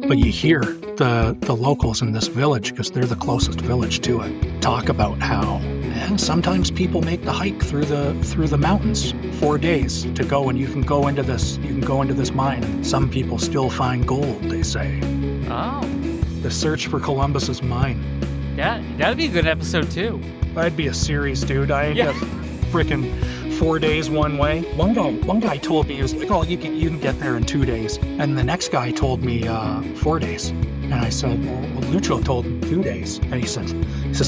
But you hear the locals in this village, because they're the closest village to it, talk about how, man, sometimes people make the hike through the mountains 4 days to go, and you can go into this mine, and some people still find gold, they say. Oh. The search for Columbus's mine. That'd be a good episode too. That'd be a series, dude. I got freaking 4 days one way. One guy told me, he was like, "Oh, you can get there in 2 days," and the next guy told me 4 days. And I said, "Well, Lucho told me 2 days," and he says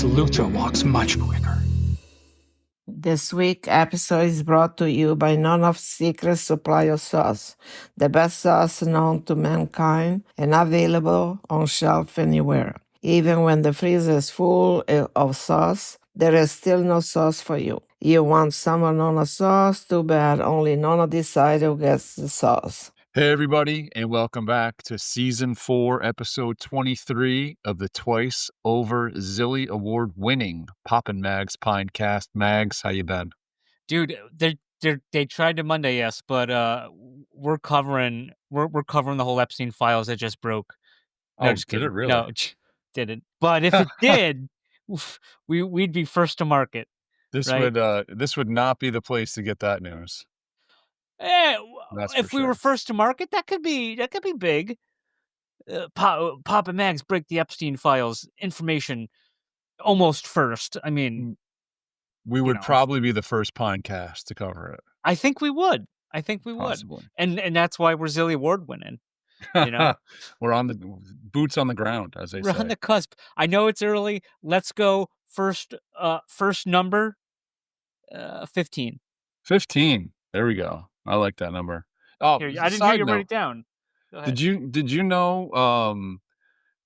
Lucho walks much quicker. This week episode is brought to you by None of Secret Supply of Sauce, the best sauce known to mankind and available on shelf anywhere. Even when the freezer is full of sauce, there is still no sauce for you. You want some of Nona's sauce? Too bad, only Nona decider gets the sauce. Hey everybody, and welcome back to Season 4, Episode 23 of the twice over Zilly Award-winning Poppin' Mags Pinecast. Mags, how you been? Dude, they tried to Monday, yes, but we're covering the whole Epstein files that just broke. No, just did kidding. it really? No, didn't. But if it did, we'd be first to market. This would not be the place to get that news. If we were first to market, that could be big. Pop and Mags break the Epstein files information almost first. I mean, we would probably be the first Pinecast to cover it. I think we would. Possibly. And that's why we're Zilly Award winning. You know, we're on the boots on the ground, as they say. We're on the cusp. I know it's early. Let's go first number 15. 15. There we go. I like that number. Oh, here, I didn't hear you write it down. Did you know?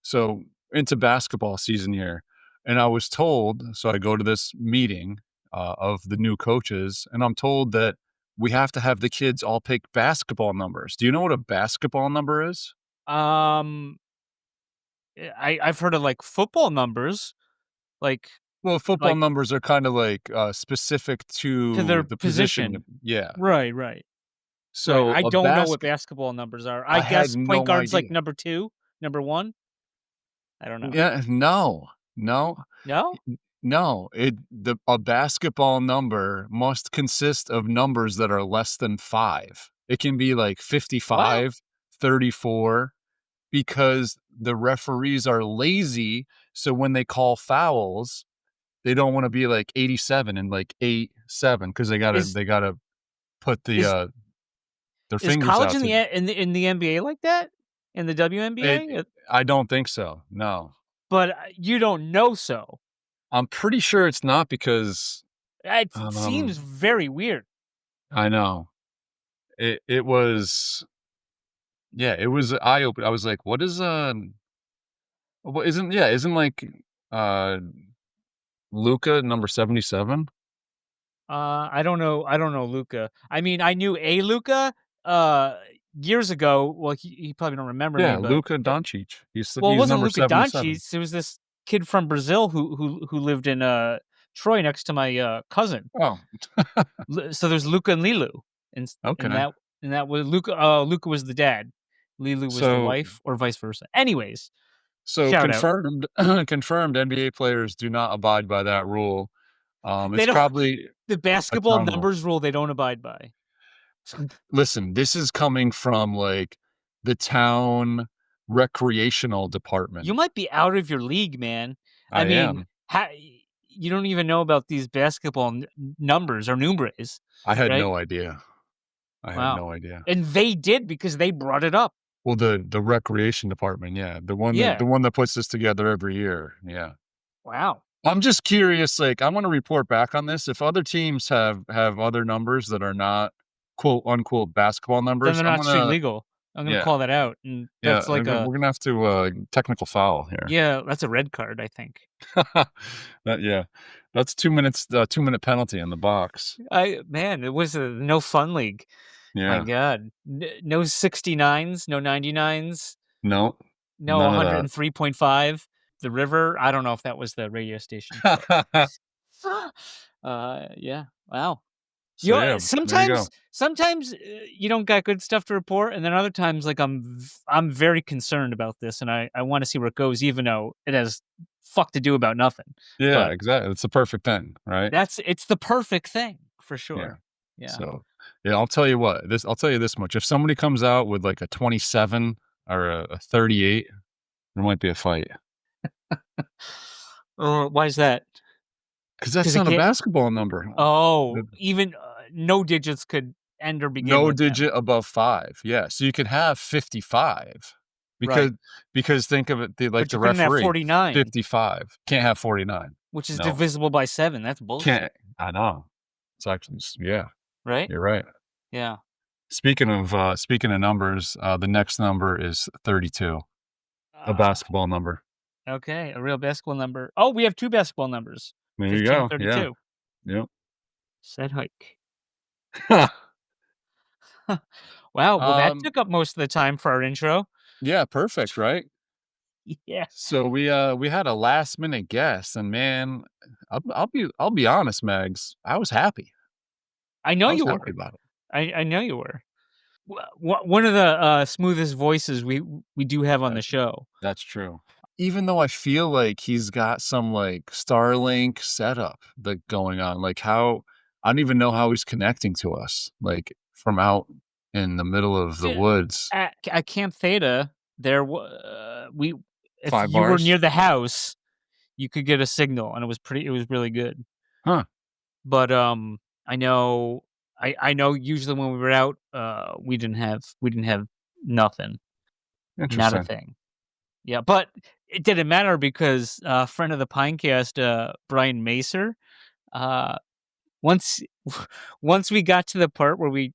So into basketball season here, and I was told. So I go to this meeting of the new coaches, and I'm told that we have to have the kids all pick basketball numbers. Do you know what a basketball number is? I've heard of like football numbers, like. Well, football numbers are kind of like specific to their the position. Yeah. Right. So I don't know what basketball numbers are. I guess point guard's like number 2, number 1. I don't know. Yeah. No. A basketball number must consist of numbers that are less than 5. It can be like 55, 34, because the referees are lazy. So when they call fouls, they don't want to be like 87 and like 8-7 because they gotta put the their fingers out. Is college in the NBA like that? In the WNBA? I don't think so. No. But you don't know so. I'm pretty sure it's not because it seems very weird. I know. It was eye-opening. I was like, what is isn't like Luka number 77? I don't know Luka. I mean, I knew a Luka years ago. Well, he probably don't remember me. But Luka Doncic. It wasn't Luka Doncic. It was this kid from Brazil who lived in Troy next to my cousin. Oh. So there's Luka and Lilu. And that was Luka. Luka was the dad. Lilu was the wife, or vice versa. Anyways. So confirmed NBA players do not abide by that rule. It's probably the basketball numbers rule they don't abide by. Listen, this is coming from like the town recreational department. You might be out of your league, man. I mean, you don't even know about these basketball numbers or numbers. I had no idea. I had no idea. And they did because they brought it up. Well, the recreation department, the one that puts this together every year, Wow. I'm just curious. Like, I want to report back on this. If other teams have other numbers that are not quote unquote basketball numbers, then they're not street legal. I'm gonna call that out, and that's we're gonna have to technical foul here. Yeah, that's a red card, I think. That's 2 minutes. 2-minute penalty in the box. It was a no fun league. Yeah. My God, no 69s, no 99s. No 103.5. The River. I don't know if that was the radio station. Yeah. Wow. So yeah, there you go. Sometimes you don't got good stuff to report, and then other times, like I'm very concerned about this, and I want to see where it goes, even though it has fuck to do about nothing. Yeah, But exactly. It's the perfect thing, right? it's the perfect thing for Yeah. sure. Yeah. So yeah, I'll tell you this much. If somebody comes out with like a 27 or a 38, there might be a fight. Why is that? Because that's 'Cause it not a can't. basketball number. Oh, The- even no digits could end or begin No with them. digit above 5. Yeah. So you could have 55 because Right. because think of it like But the you couldn't have referee 49, 55. Can't have 49. which is No. divisible by 7. That's bullshit, Can't. I know. It's actually yeah, right? you're right. Yeah. Speaking of numbers, the next number is 32. A Uh, basketball number. okay, a real basketball number. Oh, we have 2 basketball numbers, There you 15 and go. Yeah. 32. Yep. Said hike. Wow, well, that Um, took up most of the time for our intro. yeah, perfect, right? Yeah. So we had a last minute guest, and man, I'll be honest, Mags, I was happy. I know I was you happy were. about it. I know you were. One of the smoothest voices we do have on the show. That's true. Even though I feel like he's got some like Starlink setup that going on, like how I don't even know how he's connecting to us, like from out in the middle of the Yeah, woods. At Camp Theta, there we if 5 you were bars. near the house, you could get a signal, and it was really good. Huh. But I know usually when we were out, we didn't have nothing, not a Interesting. thing. Yeah, but it didn't matter because a friend of the Pinecast, Brian Macer, uh, once once we got to the part where we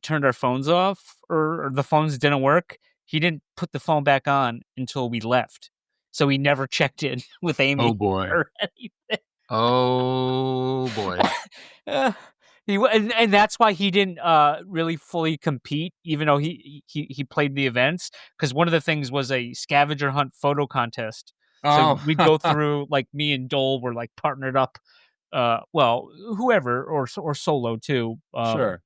turned our phones off or the phones didn't work, he didn't put the phone back on until we left. So he never checked in with Oh Amy boy. or anything. Oh boy. Uh, and that's why he didn't really fully compete, even though he played the events. Because one of the things was a scavenger hunt photo contest. So Oh. we'd go through, like, me and Dole were like partnered up. Well, whoever or solo too. Sure.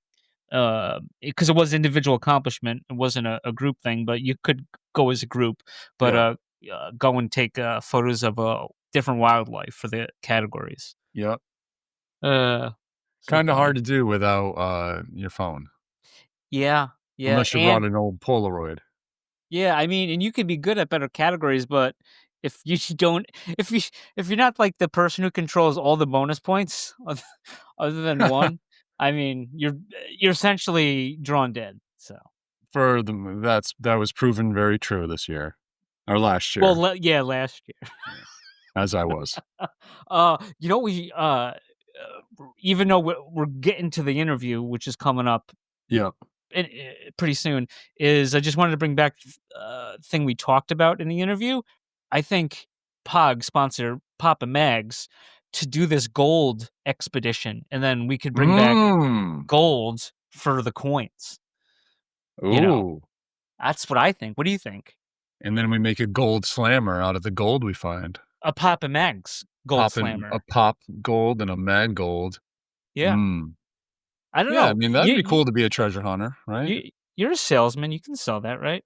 Because it was individual accomplishment. It wasn't a group thing, but you could go as a group. But Yeah. go and take photos of different wildlife for the categories. Yep. So Kind of funny. hard to do without your phone, Yeah, unless you and brought an old Polaroid. yeah, I mean, and you can be good at better categories, but if you don't, if you're not like the person who controls all the bonus points other than one, I mean, you're essentially drawn dead. So, That was proven very true this year or last year, well, yeah, last year. as I was. You know, even though we're getting to the interview, which is coming up Yep. pretty soon, is I just wanted to bring back thing we talked about in the interview. I think POG sponsor Papa Mags to do this gold expedition, and then we could bring back gold for the coins. You know, Ooh. that's what I think. What do you think? And then we make a gold slammer out of the gold we find. A Papa Mags gold slammer. A pop gold and a mag gold. Yeah. Mm. I don't Yeah, I know. mean, that'd be cool to be a treasure hunter, right? You're a salesman. You can sell that, right?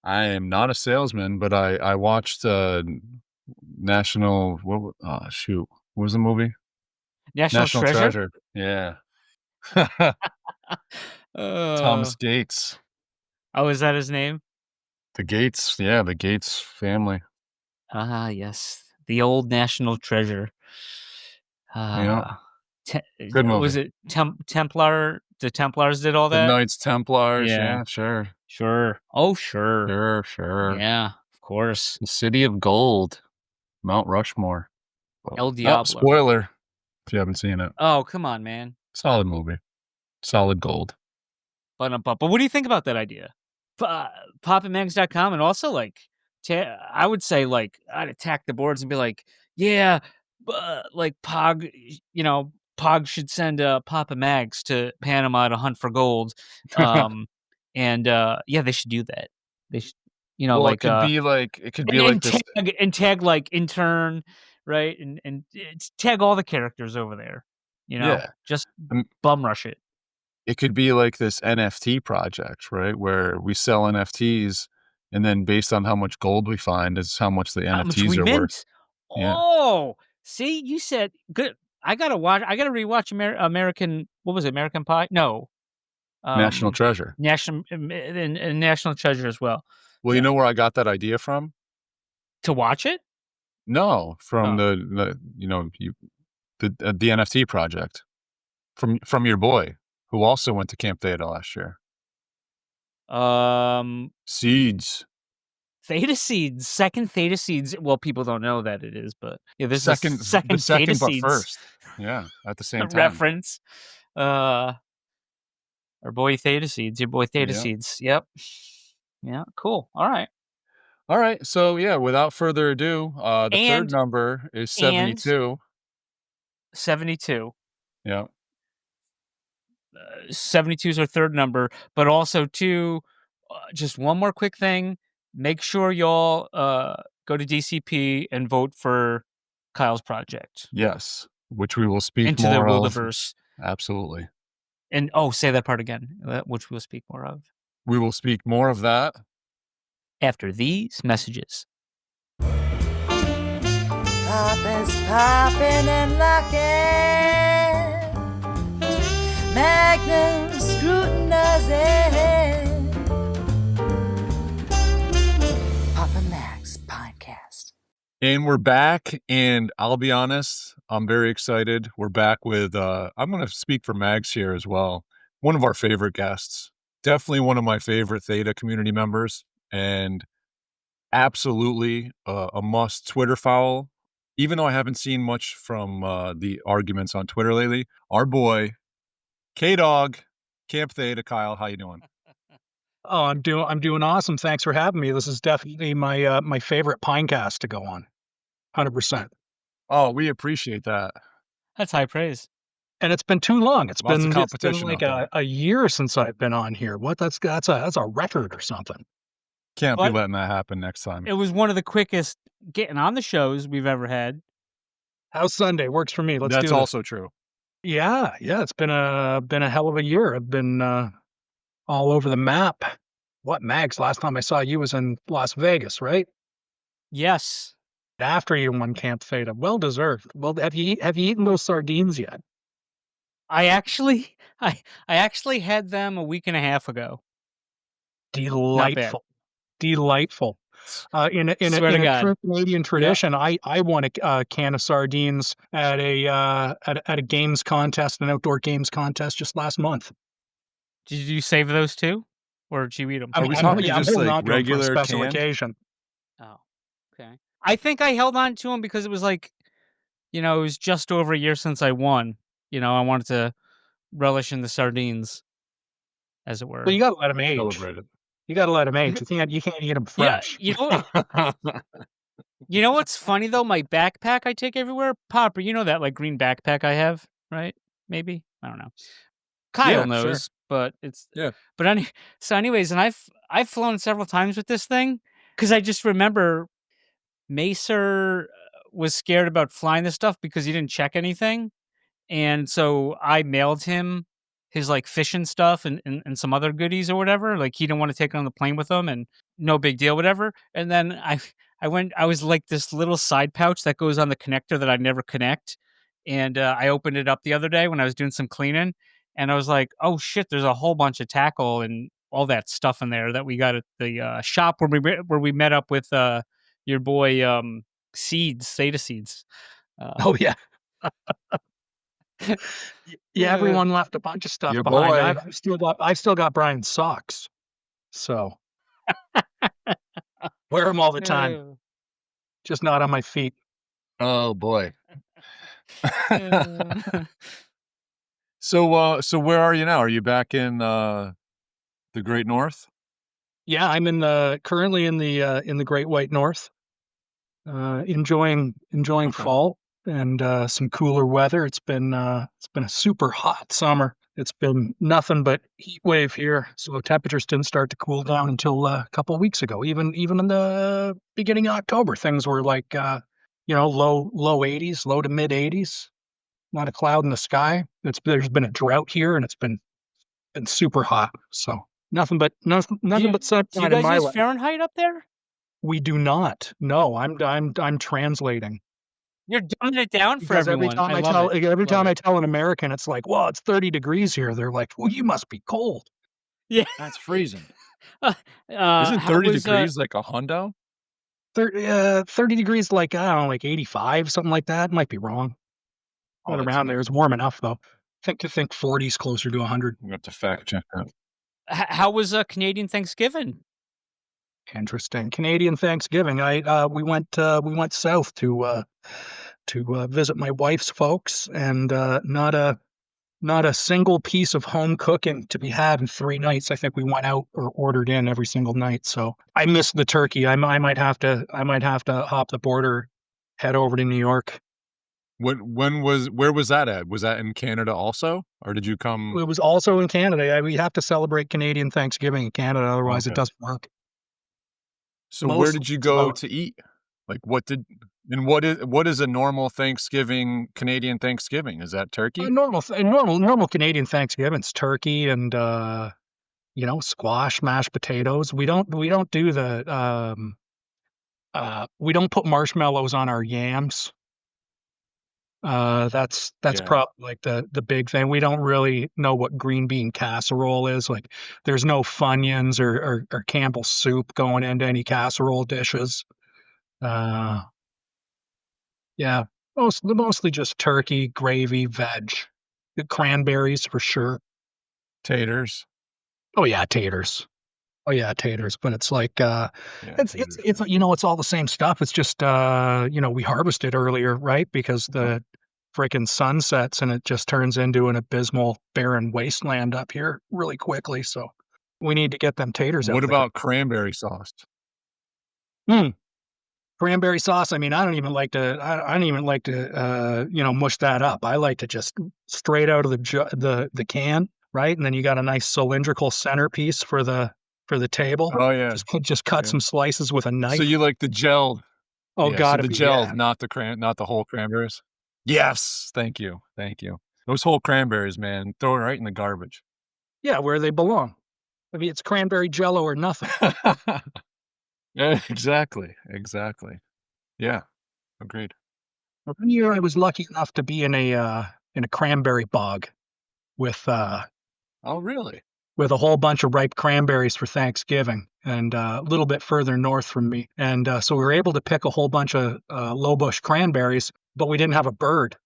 I am not a salesman, but I watched National shoot. What was the movie? National Treasure? Yeah. Uh, Thomas Gates. Oh, is that his name? The Gates, yeah, the Gates family. Ah, yes. The old National Treasure. Yeah. Good movie. Was it Templar? The Templars did all The that? Knights Templars, Yeah. yeah, sure. Sure. Oh, sure. Sure. Yeah, of course. The City of Gold. Mount Rushmore. El Diablo. Spoiler, if you haven't seen it. Oh, come on, man. Solid movie. Solid gold. But what do you think about that idea? PopandMags.com, and also, like, I would say, like, I'd attack the boards and be like, yeah, like, POG, POG should send Papa Mags to Panama to hunt for gold. And yeah, they should do that. They should, Well, like, it could be like this. Tag like intern, right? And tag all the characters over there. Yeah. just Um, bum rush it. It could be like this NFT project, right? Where we sell NFTs, and then based on how much gold we find is how much the How much NFTs we are worth. mint? Yeah. Oh, see, you said good. I gotta rewatch American. What was it? American Pie? No, National treasure. National and National Treasure as well. Well, Yeah. you know where I got that idea from? To watch it? No, from Oh. the NFT project from your boy who also went to Camp Theta last year. Seeds. Theta Seeds, second Theta Seeds. Well, people don't know that it is, but yeah, there's a The second Theta second, but Seeds first. Yeah, at the same time. reference. Our boy Theta Seeds, your boy Theta Yeah. Seeds. Yep. Yeah, cool. All right. All right. So yeah, without further ado, the third And number is and 72. 72. Yeah. 72 is our third number, but also too, just one more quick thing. Make sure y'all go to DCP and vote for Kyle's project Yes. Which we will speak into the more of. WilderVRS. Absolutely. And say that part again, which we'll speak more of We will speak more of that. after these messages. Papa's popping and locking, Magnum scrutinizing. Papa Mac's podcast. And we're back, and I'll be honest, I'm very excited. We're back with, I'm going to speak for Mags here as well. One of our favorite guests. Definitely one of my favorite Theta community members, and absolutely a must Twitter follow. Even though I haven't seen much from the arguments on Twitter lately, our boy, K-Dog, Camp Theta. Kyle, how you doing? Oh, I'm doing awesome. Thanks for having me. This is definitely my my favorite Pinecast to go on. 100%. Oh, we appreciate that. That's high praise. And it's been too long. Lots of It's been competition like out there. a year since I've been on here. What that's a record or something. Can't But be letting that happen next time. it was one of the quickest getting on the shows we've ever had. How's Sunday? Works for me. Let's do That's this. also true. Yeah, it's been a hell of a year. I've been all over the map. What, Mags? Last time I saw you was in Las Vegas, right? Yes. After you won Camp Theta. Well deserved. Well, have you eaten those sardines yet? I actually had them a week and a half ago. Delightful. Delightful. In a Swear to God. true Canadian tradition, I won a can of sardines at a games contest, an outdoor games contest just last month. Did you save those too? Or did you eat them? Are we talking I'm just, holding like, on to 'em for a regular special canned? occasion. Oh, okay. I think I held on to them because it was like, it was just over a year since I won. I wanted to relish in the sardines, as it were. Well, you got to let them age. Celebrate it. You got to let them age. You can't eat them fresh. Yeah, you know what's funny though? My backpack I take everywhere, Popper. You know that like green backpack I have, right? Maybe I don't know. Kyle Yeah, knows, sure. but it's Yeah. But anyways, and I've flown several times with this thing because I just remember Macer was scared about flying this stuff because he didn't check anything, and so I mailed him his like fishing stuff and some other goodies or whatever. Like he didn't want to take it on the plane with him, and no big deal, whatever. And then I was like this little side pouch that goes on the connector that I never connect. And I opened it up the other day when I was doing some cleaning, and I was like, oh shit, there's a whole bunch of tackle and all that stuff in there that we got at the shop where we met up with your boy Theta Seeds. Oh yeah. Yeah, everyone left a bunch of stuff Your behind. boy. I've still got Brian's socks. So wear them all the time, just not on my feet. Oh boy. So where are you now? Are you back in the Great North? Yeah, I'm currently in the Great White North, enjoying Okay. fall and some cooler weather. It's been a super hot summer. It's been nothing but heat wave here, so temperatures didn't start to cool down until a couple of weeks ago. Even in the beginning of October, things were like low 80s, low to mid 80s. not a cloud in the sky. There's been a drought here, and it's been super hot. So nothing but Do nothing you, but do you sunshine in guys my use life. Fahrenheit up there? We do not. No, I'm translating. You're dumbing it down for Because everyone. I love it. every Love time it. I tell an American, it's like, well, it's 30 degrees here. They're like, well, you must be cold. Yeah. That's freezing. Isn't Isn't 30 degrees like a hundo? 30 degrees, like, I don't know, like 85, something like that. Might be wrong. Oh, But that's around there, it's warm enough, though. I think 40 is closer to 100. I'm going to have to fact check that. how was Canadian Thanksgiving? Interesting. Canadian Thanksgiving. We went south to visit my wife's folks, and not a single piece of home cooking to be had in 3 nights. I think we went out or ordered in every single night. So I missed the turkey. I might have to hop the border, head over to New York. Where was that at? Was that in Canada also? Or did you come? It was also in Canada. We have to celebrate Canadian Thanksgiving in Canada, otherwise it Okay. doesn't work. So where Mostly did you it's go about- to eat? Like what is a normal Thanksgiving, Canadian Thanksgiving? Is that turkey? Normal Canadian Thanksgiving's turkey and squash, mashed potatoes. We don't do the we don't put marshmallows on our yams. That's Yeah. probably like the big thing. We don't really know what green bean casserole is. Like, there's no Funyuns or Campbell's soup going into any casserole dishes. Yeah, mostly just turkey, gravy, veg, the cranberries for sure. Taters. Oh yeah, taters. Oh yeah, taters. But it's like Yeah. it's taters. it's all the same stuff. It's just we harvested earlier, right? Because the freaking sun sets and it just turns into an abysmal barren wasteland up here really quickly. So we need to get them taters out What there. about cranberry sauce? Cranberry sauce? I mean, I don't even like to mush that up. I like to just straight out of the can, right? And then you got a nice cylindrical centerpiece for the table. Oh yeah. Just cut Yeah. some slices with a knife. So you like the gelled? Oh, Yeah, gotta so the be, gelled, yeah. not the whole cranberries. Yes, thank you. Those whole cranberries, man, throw it right in the garbage. Yeah, where they belong. I mean, it's cranberry jello or nothing. Yeah, exactly. Yeah, agreed. One year I was lucky enough to be in a cranberry bog with Oh, really? with a whole bunch of ripe cranberries for Thanksgiving, and a little bit further north from me. And so we were able to pick a whole bunch of low bush cranberries, but we didn't have a bird.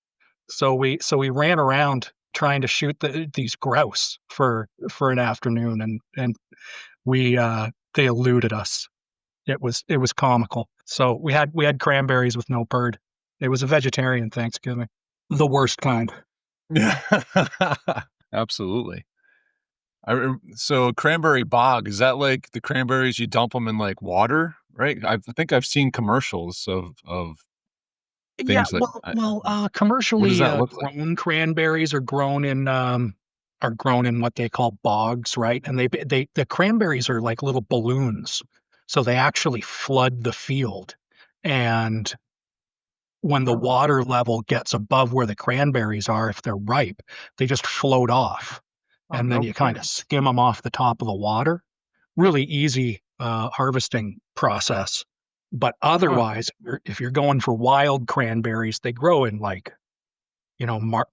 So we ran around trying to shoot these grouse for an afternoon, and we they eluded us. It was comical. So we had cranberries with no bird. It was a vegetarian Thanksgiving, the worst kind. Yeah, absolutely. So cranberry bog, is that like the cranberries you dump them in like water, right? I think I've seen commercials of Yeah, things that. commercially that look like? grown cranberries are grown in what they call bogs, right? And the cranberries are like little balloons, so they actually flood the field. And when the water level gets above where the cranberries are, if they're ripe, they just float off, and then no you kind kidding. of skim them off the top of the water. Really easy harvesting process. But otherwise, if you're going for wild cranberries, they grow in like,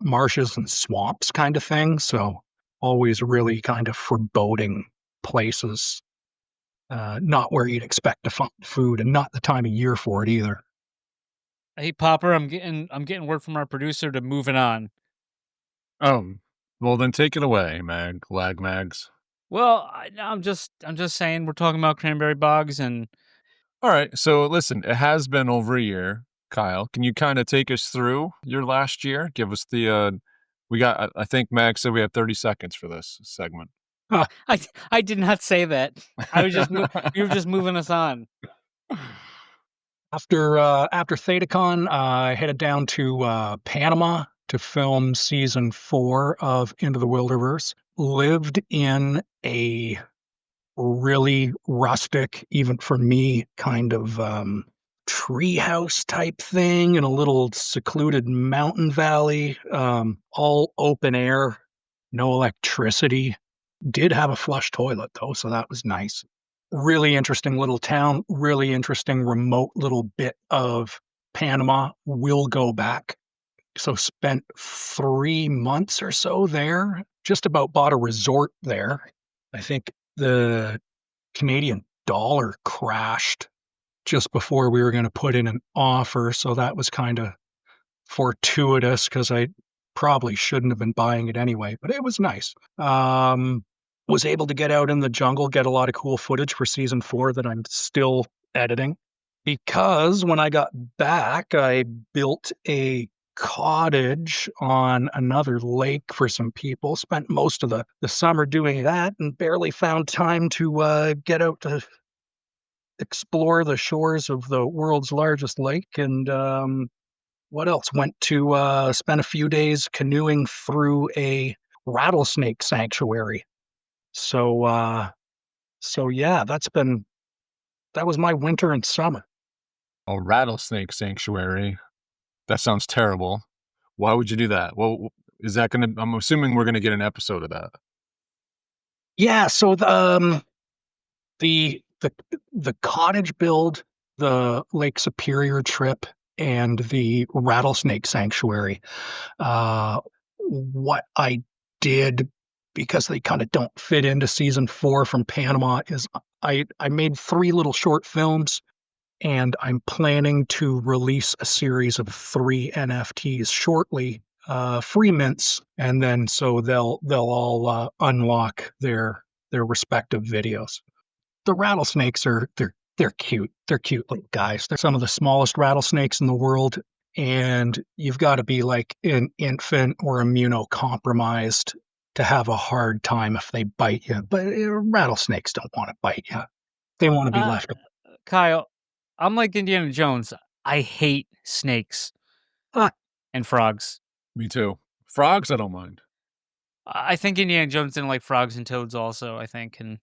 marshes and swamps kind of thing. So always really kind of foreboding places. Not where you'd expect to find food, and not the time of year for it either. Hey, Popper, I'm getting word from our producer to move it on. Oh, well then take it away, Lag Mags. Well, I'm just saying we're talking about cranberry bogs, and All right, so listen, it has been over a year. Kyle, can you kind of take us through your last year? Give us the I think Mag said we have 30 seconds for this segment. I did not say that. I was just you were just moving us on. After ThetaCon, I headed down to Panama to film season 4 of Into the Wilderverse. Lived in a really rustic, even for me, kind of treehouse type thing in a little secluded mountain valley, all open air, no electricity. Did have a flush toilet though, so that was nice. Really interesting little town, really interesting remote little bit of Panama. Will go back. So spent 3 months or so there. Just about bought a resort there. I think the Canadian dollar crashed just before we were going to put in an offer, so that was kind of fortuitous because I probably shouldn't have been buying it anyway, but it was nice. Was able to get out in the jungle, get a lot of cool footage for season 4 that I'm still editing. Because when I got back, I built a cottage on another lake for some people. Spent most of the summer doing that and barely found time to get out to explore the shores of the world's largest lake. And what else? Went to spend a few days canoeing through a rattlesnake sanctuary. So yeah, that was my winter and summer. A rattlesnake sanctuary. That sounds terrible. Why would you do that? Well, is that gonna? I'm assuming we're gonna get an episode of that. Yeah, so the cottage build, the Lake Superior trip, and the rattlesnake sanctuary. What I did, because they kind of don't fit into season 4 from Panama, is I made 3 little short films, and I'm planning to release a series of 3 NFTs shortly, free mints, and then so they'll all unlock their respective videos. The rattlesnakes they're cute. They're cute little guys. They're some of the smallest rattlesnakes in the world, and you've got to be like an infant or immunocompromised to have a hard time if they bite you. But rattlesnakes don't want to bite you. They want to be left. Kyle, I'm like Indiana Jones. I hate snakes Ah. and frogs. Me too. Frogs, I don't mind. I think Indiana Jones didn't like frogs and toads also, I think, and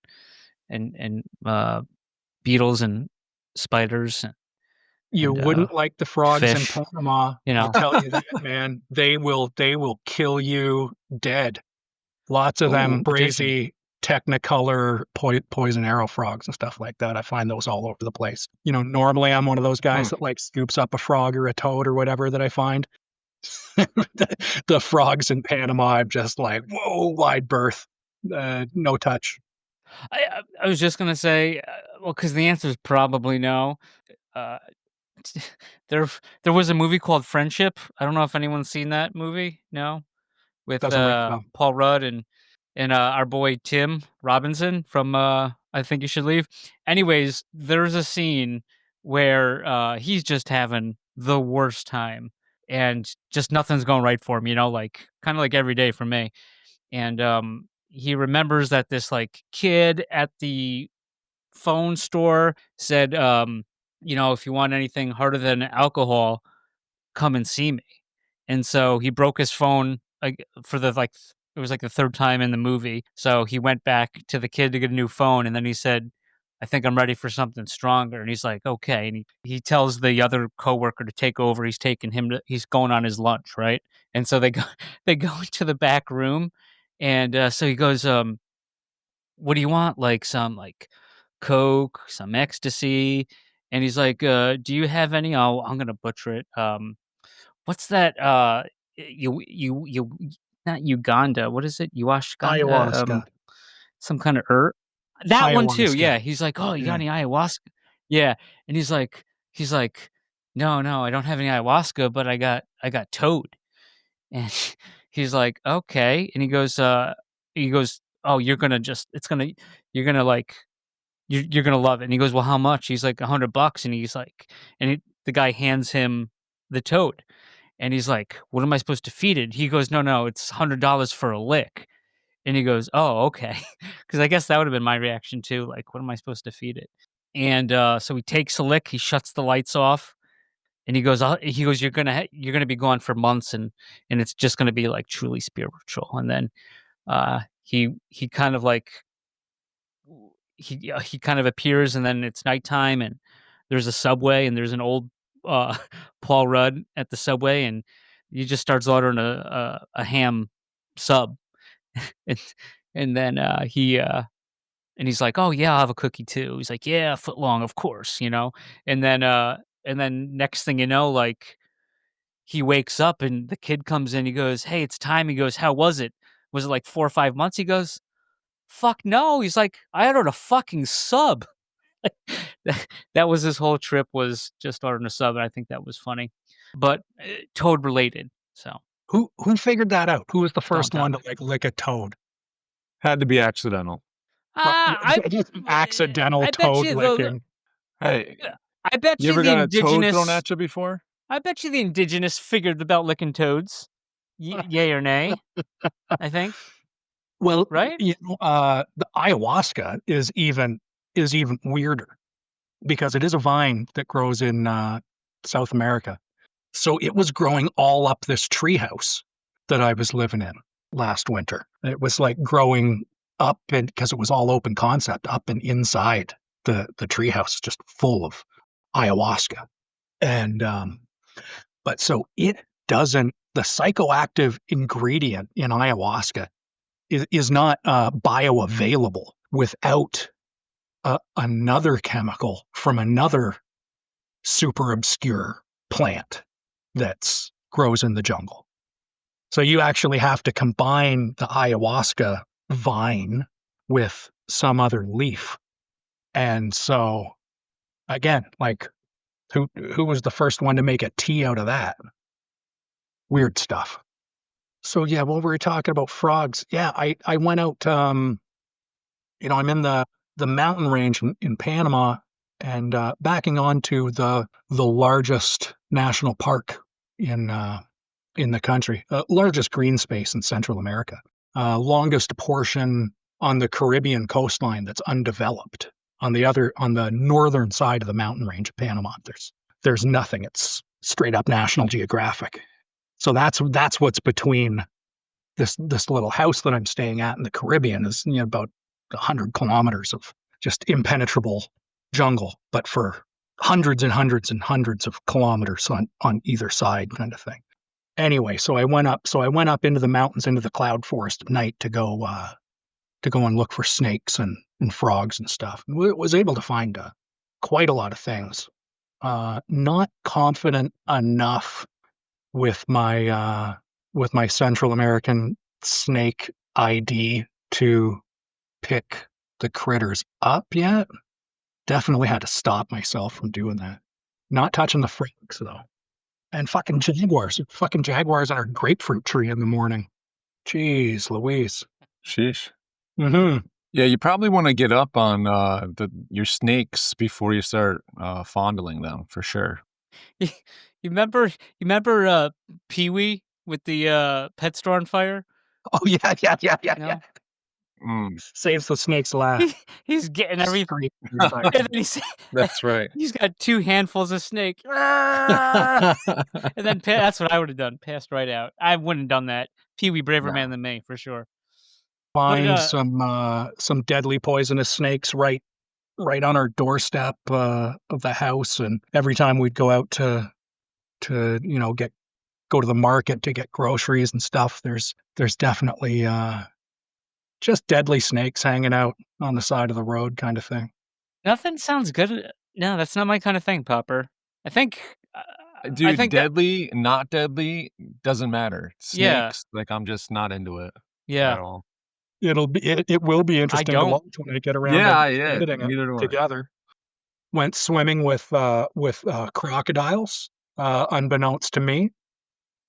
beetles and spiders. You And, wouldn't like the frogs fish, in Panama. you know. I'll tell you that, man. They will kill you dead. Lots of them Ooh, petition. crazy Technicolor poison arrow frogs and stuff like that. I find those all over the place. You know, normally I'm one of those guys that like scoops up a frog or a toad or whatever that I find. The frogs in Panama, I'm just like, whoa, wide berth, no touch. I was just gonna say, well, because the answer is probably no. Uh, there was a movie called Friendship. I don't know if anyone's seen that movie. No, with Doesn't ring a bell. Paul Rudd and our boy Tim Robinson from I Think You Should Leave. Anyways, there's a scene where he's just having the worst time and just nothing's going right for him. You know, like kind of like every day for me. And he remembers that this like kid at the phone store said, you know, if you want anything harder than alcohol, come and see me. And so he broke his phone like for the like it was like the 3rd time in the movie. So he went back to the kid to get a new phone, and then he said, I think I'm ready for something stronger. And he's like, okay. And he tells the other coworker to take over. He's going on his lunch, right? And so they go they go into the back room, and so he goes, what do you want? Like some like coke, some ecstasy. And he's like, do you have any? Oh, I'm gonna butcher it. What's that? You not Uganda. What is it? Uashganda? Ayahuasca. Some kind of herb. That one too. Ayahuasca. Yeah. He's like, oh, you got any ayahuasca? Yeah. And he's like, no, I don't have any ayahuasca, but I got toad. And he's like, okay. And he goes, oh, you're gonna like you're gonna love it. And he goes, well, how much? He's like $100. And he's like, the guy hands him the toad. And he's like, what am I supposed to feed it? He goes, no, it's $100 for a lick. And he goes, oh, okay. Because I guess that would have been my reaction too. Like, what am I supposed to feed it? And so he takes a lick, he shuts the lights off, and he goes, you're gonna be gone for months, and it's just gonna be like truly spiritual. And then he kind of like he kind of appears, and then it's nighttime, and there's a Subway and there's an old Paul Rudd at the Subway, and he just starts ordering a ham sub, and then and he's like, "Oh yeah, I'll have a cookie too." He's like, "Yeah, a foot long, of course," and then next thing you know, like he wakes up and the kid comes in. He goes, "Hey, it's time." He goes, "How was it? Was it like 4 or 5 months?" He goes, "Fuck no." He's like, "I ordered a fucking sub." That was his whole trip, was just ordering a sub, and I think that was funny, but toad related. So Who figured that out? Who was the don't first tell one to me. like lick a toad? Had to be accidental. Just accidental I bet toad you licking. Hey, I bet you you ever the got a toad thrown indigenous. at you before? I bet you the indigenous figured about licking toads. Yay or nay? I think. Well, Right? the ayahuasca is even weirder because it is a vine that grows in South America. So it was growing all up this treehouse that I was living in last winter. It was like growing up, and because it was all open concept, up and inside the treehouse, just full of ayahuasca. And but so it doesn't. The psychoactive ingredient in ayahuasca is not bioavailable without another chemical from another super obscure plant that grows in the jungle. So you actually have to combine the ayahuasca vine with some other leaf. And so again, like who was the first one to make a tea out of that? Weird stuff. So yeah, while we were talking about frogs, yeah, I went out I'm in the mountain range in Panama, and backing onto the largest national park in the country, largest green space in Central America, longest portion on the Caribbean coastline that's undeveloped. On the northern side of the mountain range of Panama, there's nothing. It's straight up National Geographic. So that's what's between this little house that I'm staying at in the Caribbean is about 100 kilometers of just impenetrable jungle, but for hundreds and hundreds and hundreds of kilometers on either side, kind of thing. Anyway, so I went up into the mountains, into the cloud forest at night to go and look for snakes and frogs and stuff. Was able to find quite a lot of things. Not confident enough with my Central American snake ID to pick the critters up yet. Definitely had to stop myself from doing that. Not touching the frogs though. And fucking jaguars. Fucking jaguars on our grapefruit tree in the morning. Jeez Louise. Sheesh. Mm-hmm. Yeah, you probably want to get up on your snakes before you start fondling them, for sure. You remember Pee-wee with the pet store on fire? Oh yeah. You know? Saves the snakes last. He's getting everything. Scream. And then That's right. he's got 2 handfuls of snake. And then that's what I would have done. Passed right out. I wouldn't have done that. Pee-wee, braver man than me, for sure. Find some deadly poisonous snakes right on our doorstep of the house, and every time we'd go out to go to the market to get groceries and stuff, there's definitely just deadly snakes hanging out on the side of the road, kind of thing. Nothing sounds good. No, that's not my kind of thing, Popper. I think, Dude, I think deadly, not deadly, doesn't matter. Yeah. Snakes, like I'm just not into it yeah. at all. It will be interesting to don't. watch when I get around Yeah, to yeah, editing neither do it I. together. Went swimming with crocodiles, unbeknownst to me.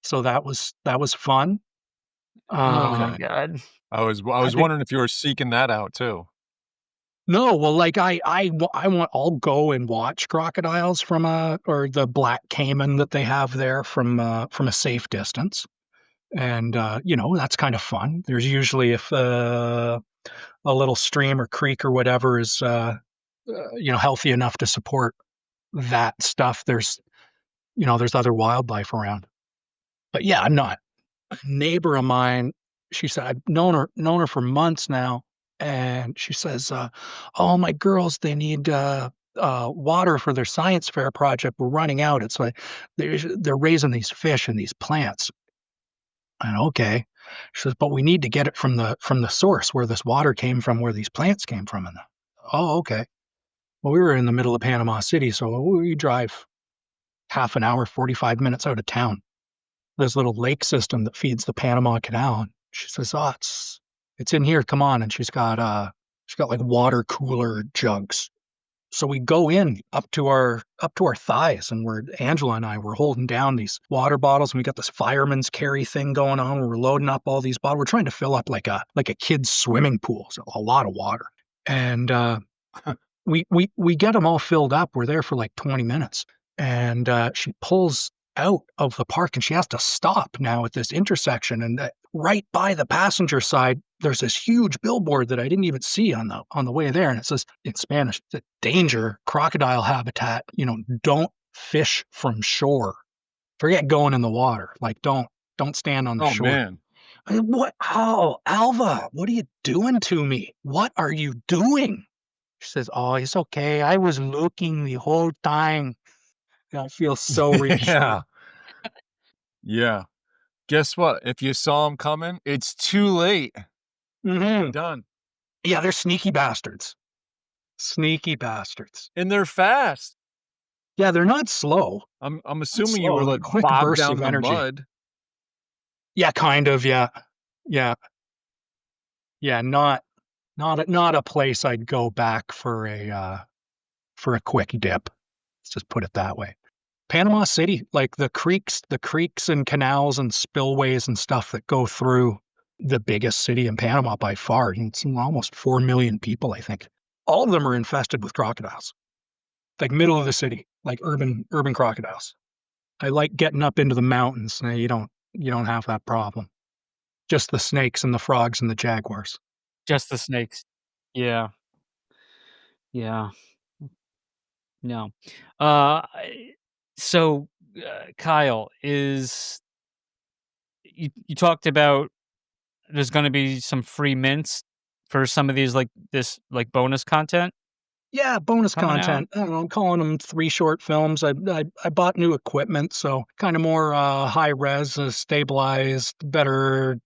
So that was fun. Oh my God. I was think- wondering if you were seeking that out too. No, well, like I'll go and watch crocodiles or the black caiman that they have there from a safe distance, and that's kind of fun. There's usually if a little stream or creek or whatever is healthy enough to support that stuff. There's other wildlife around, but yeah, I'm not. A neighbor of mine, she said, I've known her for months now. And she says, "Oh, my girls, they need water for their science fair project were running out. It's like they're raising these fish and these plants. And okay, she says, but we need to get it from the source where this water came from, where these plants came from. And oh, okay. Well, we were in the middle of Panama City, so we drive half an hour, 45 minutes out of town. This little lake system that feeds the Panama Canal. And she says, oh, it's in here. Come on. And she's got like water cooler jugs. So we go in up to our thighs, and Angela and I were holding down these water bottles, and we got this fireman's carry thing going on. We're loading up all these bottles. We're trying to fill up like a kid's swimming pool, so a lot of water. And we get them all filled up. We're there for like 20 minutes, and she pulls out of the park, and she has to stop now at this intersection. And right by the passenger side, there's this huge billboard that I didn't even see on the way there, and it says in Spanish, "Danger, crocodile habitat. Don't fish from shore. Forget going in the water. Like don't stand on the shore." Man. What? Oh, Alva, what are you doing to me? What are you doing? She says, "Oh, it's okay. I was looking the whole time." I feel so reassured. Yeah. Guess what? If you saw them coming, it's too late. Mm-hmm. Done. Yeah, they're sneaky bastards. Sneaky bastards. And they're fast. Yeah, they're not slow. I'm assuming you were like quick bobbed bursts down of the energy. mud. Yeah, kind of. Yeah. Not a place I'd go back for a quick dip. Let's just put it that way. Panama City, like the creeks and canals and spillways and stuff that go through the biggest city in Panama by far. It's almost 4 million people, I think. All of them are infested with crocodiles. Like middle of the city, like urban crocodiles. I like getting up into the mountains. Now you don't have that problem. Just the snakes and the frogs and the jaguars. Just the snakes. Yeah. Yeah. No. So, Kyle, you talked about there's going to be some free mints for some of these this bonus content? Yeah, bonus Coming content. I don't know, I'm calling them 3 short films. I bought new equipment, so kind of more high res, stabilized, better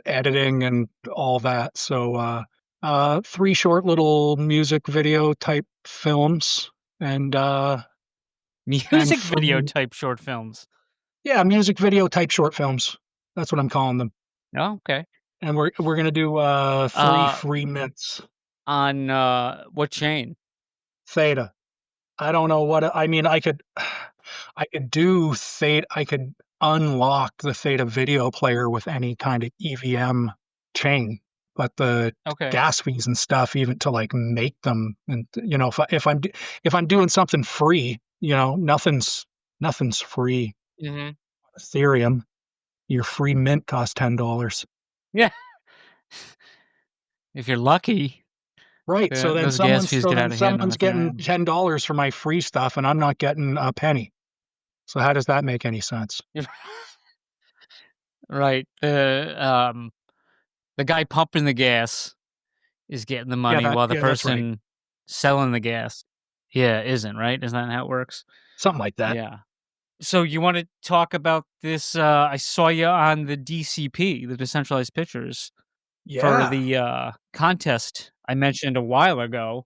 editing and all that. So 3 short little music video type films and Music video type short films. Yeah, music video type short films. That's what I'm calling them. Oh, okay. And we're gonna do 3 free mints. On what chain? Theta. I don't know what I mean. I could do Theta. I could unlock the Theta video player with any kind of EVM chain, but the gas fees and stuff, even to like make them, and if I'm doing something free, nothing's free. Mm-hmm. Ethereum, your free mint costs $10. Yeah. If you're lucky. Right. So then someone's getting $10 for my free stuff, and I'm not getting a penny. So how does that make any sense? Right. The guy pumping the gas is getting the money while the person selling the gas isn't, right? Isn't that how it works? Something like that. Yeah. So you want to talk about this? I saw you on the DCP, the Decentralized Pictures, for the contest I mentioned a while ago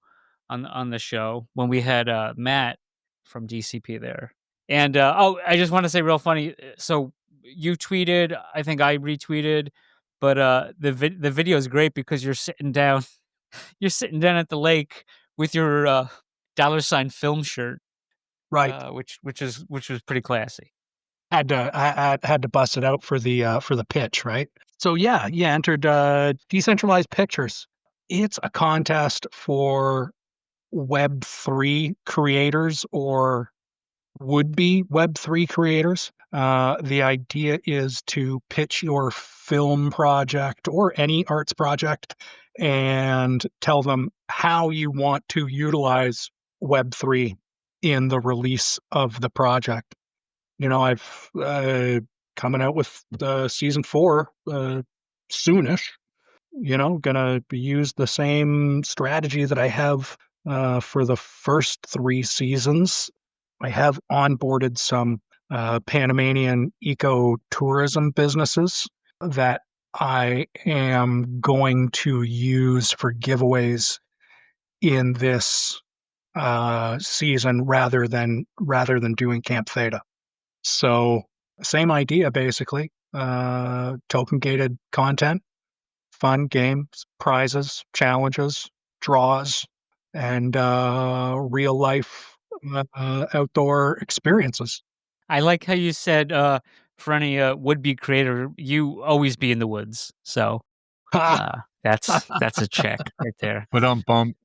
on the show when we had Matt from DCP there. And I just want to say real funny. So you tweeted, I think I retweeted, but the video is great because you're sitting down at the lake with your $ film shirt. Right. Which was pretty classy. Had to bust it out for the pitch, right? So entered Decentralized Pictures. It's a contest for Web3 creators or would-be Web3 creators. The idea is to pitch your film project or any arts project and tell them how you want to utilize Web3 in the release of the project. I've coming out with season 4 soonish. Gonna use the same strategy that I have for the first 3 seasons. I have onboarded some Panamanian ecotourism businesses that I am going to use for giveaways in this season rather than doing Camp Theta. So same idea basically. Token gated content, fun games, prizes, challenges, draws, and real life outdoor experiences. I like how you said for any would-be creator, you always be in the woods. So that's a check right there. But bump.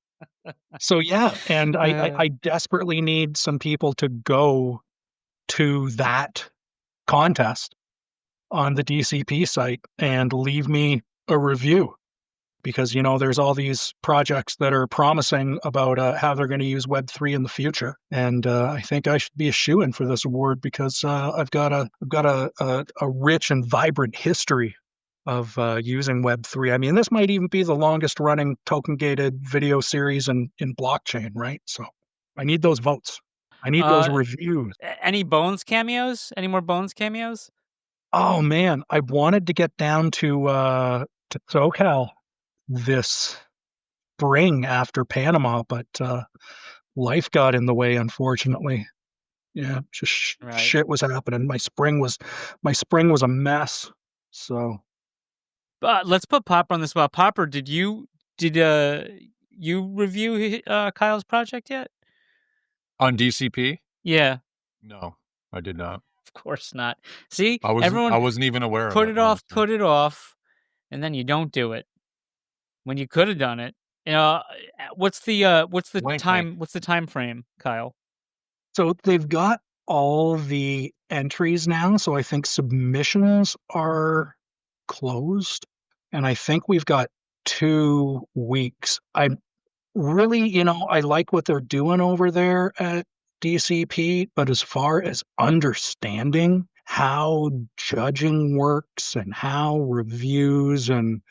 So yeah, and I desperately need some people to go to that contest on the DCP site and leave me a review, because there's all these projects that are promising about how they're going to use Web3 in the future, and I think I should be a shoo-in for this award because I've got a rich and vibrant history of using Web3. I mean, this might even be the longest running token gated video series in blockchain, right? So I need those votes. I need those reviews. Any Bones cameos? Any more Bones cameos? Oh man, I wanted to get down to SoCal this spring after Panama, but life got in the way, unfortunately. Yeah, just Right. shit was happening. My spring was a mess. So But let's put Popper on the spot. Popper, did you review Kyle's project yet? On DCP? Yeah, No, I did not. of course not. See, I everyone wasn't even aware put of it off, and then you don't do it when you could have done it. What's the Wink, time? wink. What's the time frame, Kyle? So they've got all the entries now. So I think submissions are closed, and I think we've got 2 weeks. I really, I like what they're doing over there at DCP, but as far as understanding how judging works and how reviews and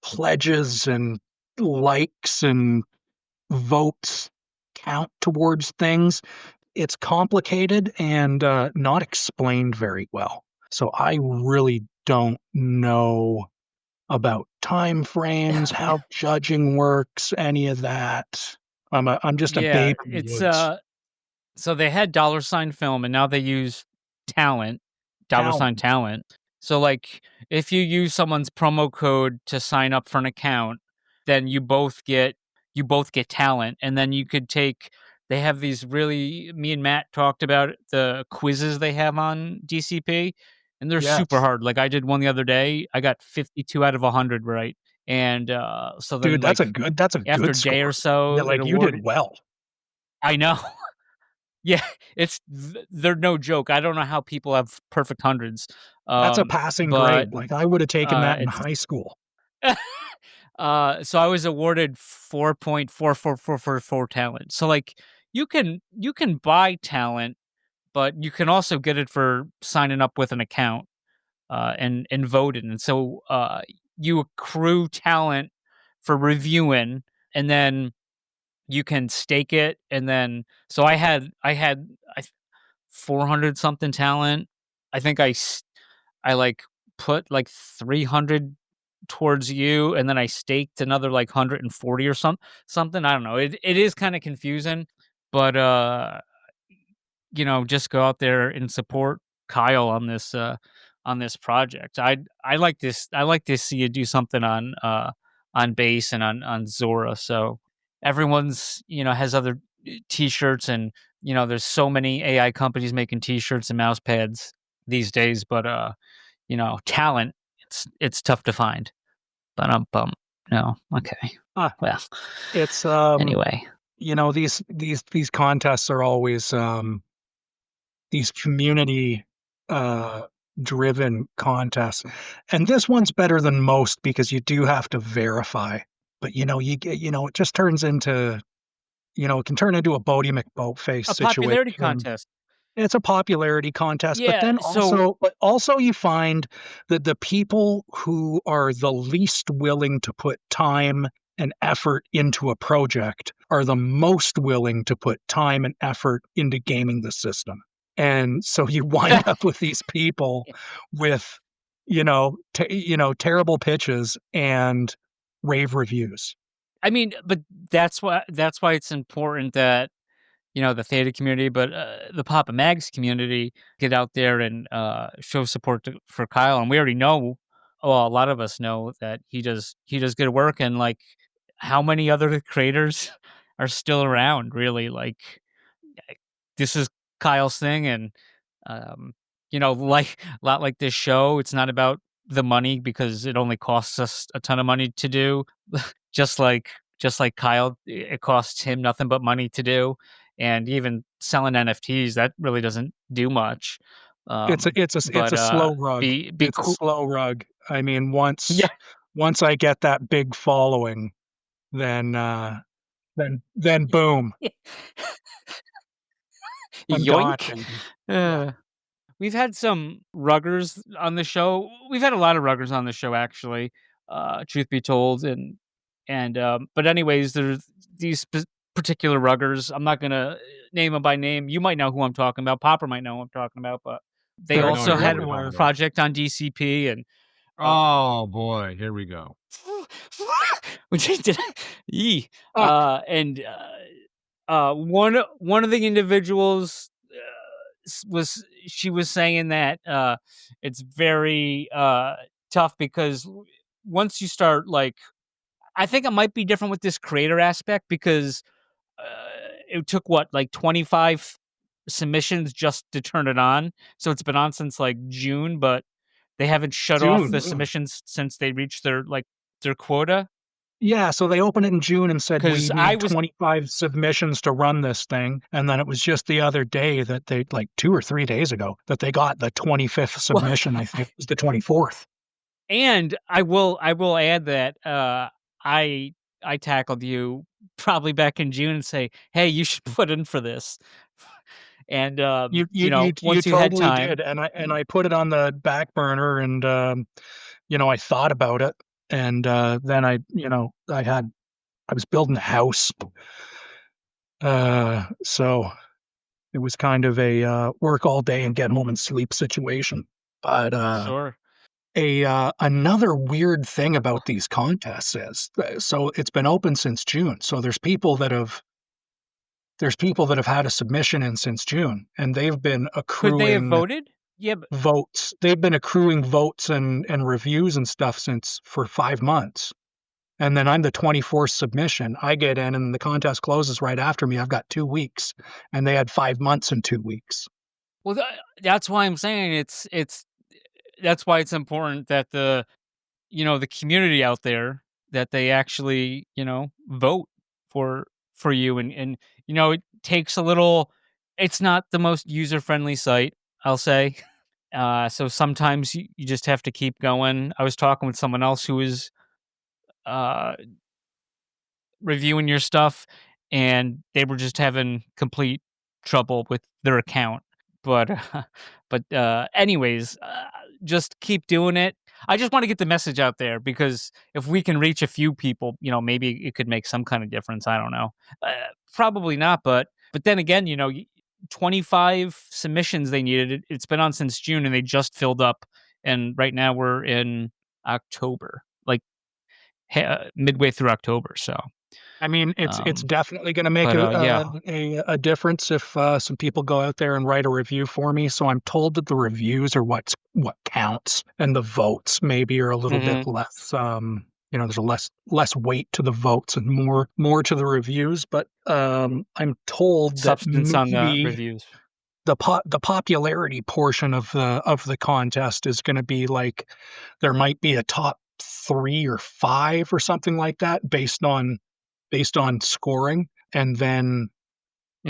pledges and likes and votes count towards things, it's complicated and not explained very well. So I really don't know about time frames, how judging works, any of that. I'm just a Yeah, babe in the it's woods. so they had $ film and now they use talent, $talent. So like if you use someone's promo code to sign up for an account, then you both get talent, and then you could they have these me and Matt talked about the quizzes they have on DCP, and they're super Yes. hard. Like I did one the other day, I got 52 out of 100 right. And so then Dude, like that's a after good a day or score. so, Yeah, it like you awarded. did well. I know. Yeah, they're no joke. I don't know how people have perfect hundreds. That's a passing But grade. Like I would have taken that in it's high school. so I was awarded 4.4444 talent. So like you can buy talent, but you can also get it for signing up with an account and voting. And so you accrue talent for reviewing, and then you can stake it. And then so I had 400 something talent. I think I like put like 300 towards you, and then I staked another like 140 or something. I don't know. It is kind of confusing, but just go out there and support Kyle on this project. I like this. I like to see you do something on base and on Zora. So everyone's has other t-shirts, and there's so many AI companies making t-shirts and mouse pads these days, but talent, it's tough to find. But no, okay. Well, It's anyway, these contests are always these community driven contests, and this one's better than most because you do have to verify. But you get it just turns into it can turn into a Bodie McBoatface a situation. popularity contest. It's a popularity contest, but Yeah, then so also you find that the people who are the least willing to put time and effort into a project are the most willing to put time and effort into gaming the system. And so you wind up with these people with, terrible pitches and rave reviews. I mean, but that's why it's important that the Theta community, but the Papa Mags community get out there and show support for Kyle. And we already know, well, a lot of us know that he does good work. And like, how many other creators are still around? Really, like, this is Kyle's thing, and like a lot like this show, it's not about the money because it only costs us a ton of money to do. just like Kyle, it costs him nothing but money to do, and even selling NFTs that really doesn't do much. It's a slow rug. Be It's cool. a slow rug. I mean, Yeah. once I get that big following, then boom, I'm gone, Yoink. baby. We've had some ruggers on the show. We've had a lot of ruggers on the show, actually. Truth be told, but anyways, there's these particular ruggers. I'm not gonna name them by name. You might know who I'm talking about. Popper might know who I'm talking about, but they Very also had well aware. a project on DCP and Oh boy, here we go. which I did. Yee. Ah. And one of the individuals she was saying that it's very tough because once you start, like, I think it might be different with this creator aspect because it took like 25 submissions just to turn it on. So it's been on since like June, but they haven't shut off June, the yeah. submissions since they reached their quota. Yeah, so they opened it in June and said, we 'Cause need 25 submissions to run this thing. And then it was just the other day that they, like 2 or 3 days ago, that they got the 25th submission. I think it was the 24th. And I will add that I tackled you probably back in June and say, "Hey, you should put in for this." And You once you had totally time, did, and I put it on the back burner, and I thought about it, and then I was building a house, so it was kind of a work all day and get home and sleep situation. But sure. another weird thing about these contests is, so it's been open since June. So there's people that have had a submission in since June, and they've been Could they have accruing voted? Yeah, but votes. They've been accruing votes and reviews and stuff for 5 months. And then I'm the 24th submission. I get in and the contest closes right after me. I've got 2 weeks, and they had 5 months and 2 weeks. well, that's why I'm saying it's that's why it's important that the community out there, that they actually vote for you, and it takes a little. It's not the most user friendly site, I'll say. So sometimes you just have to keep going. I was talking with someone else who was uh, reviewing your stuff, and they were just having complete trouble with their account. But anyways, just keep doing it. I just want to get the message out there because if we can reach a few people, maybe it could make some kind of difference. I don't know. Probably not, but then again, 25 submissions they needed. It's been on since June, and they just filled up. And right now we're in October, like midway through October. So, I mean, it's definitely going to make a difference if some people go out there and write a review for me. So I'm told that the reviews are what counts, and the votes maybe are a little bit less. There's a less weight to the votes and more to the reviews. But I'm told substance that on the reviews. The popularity portion of the contest is going to be like, there might be a top 3 or 5 or something like that based on scoring, and then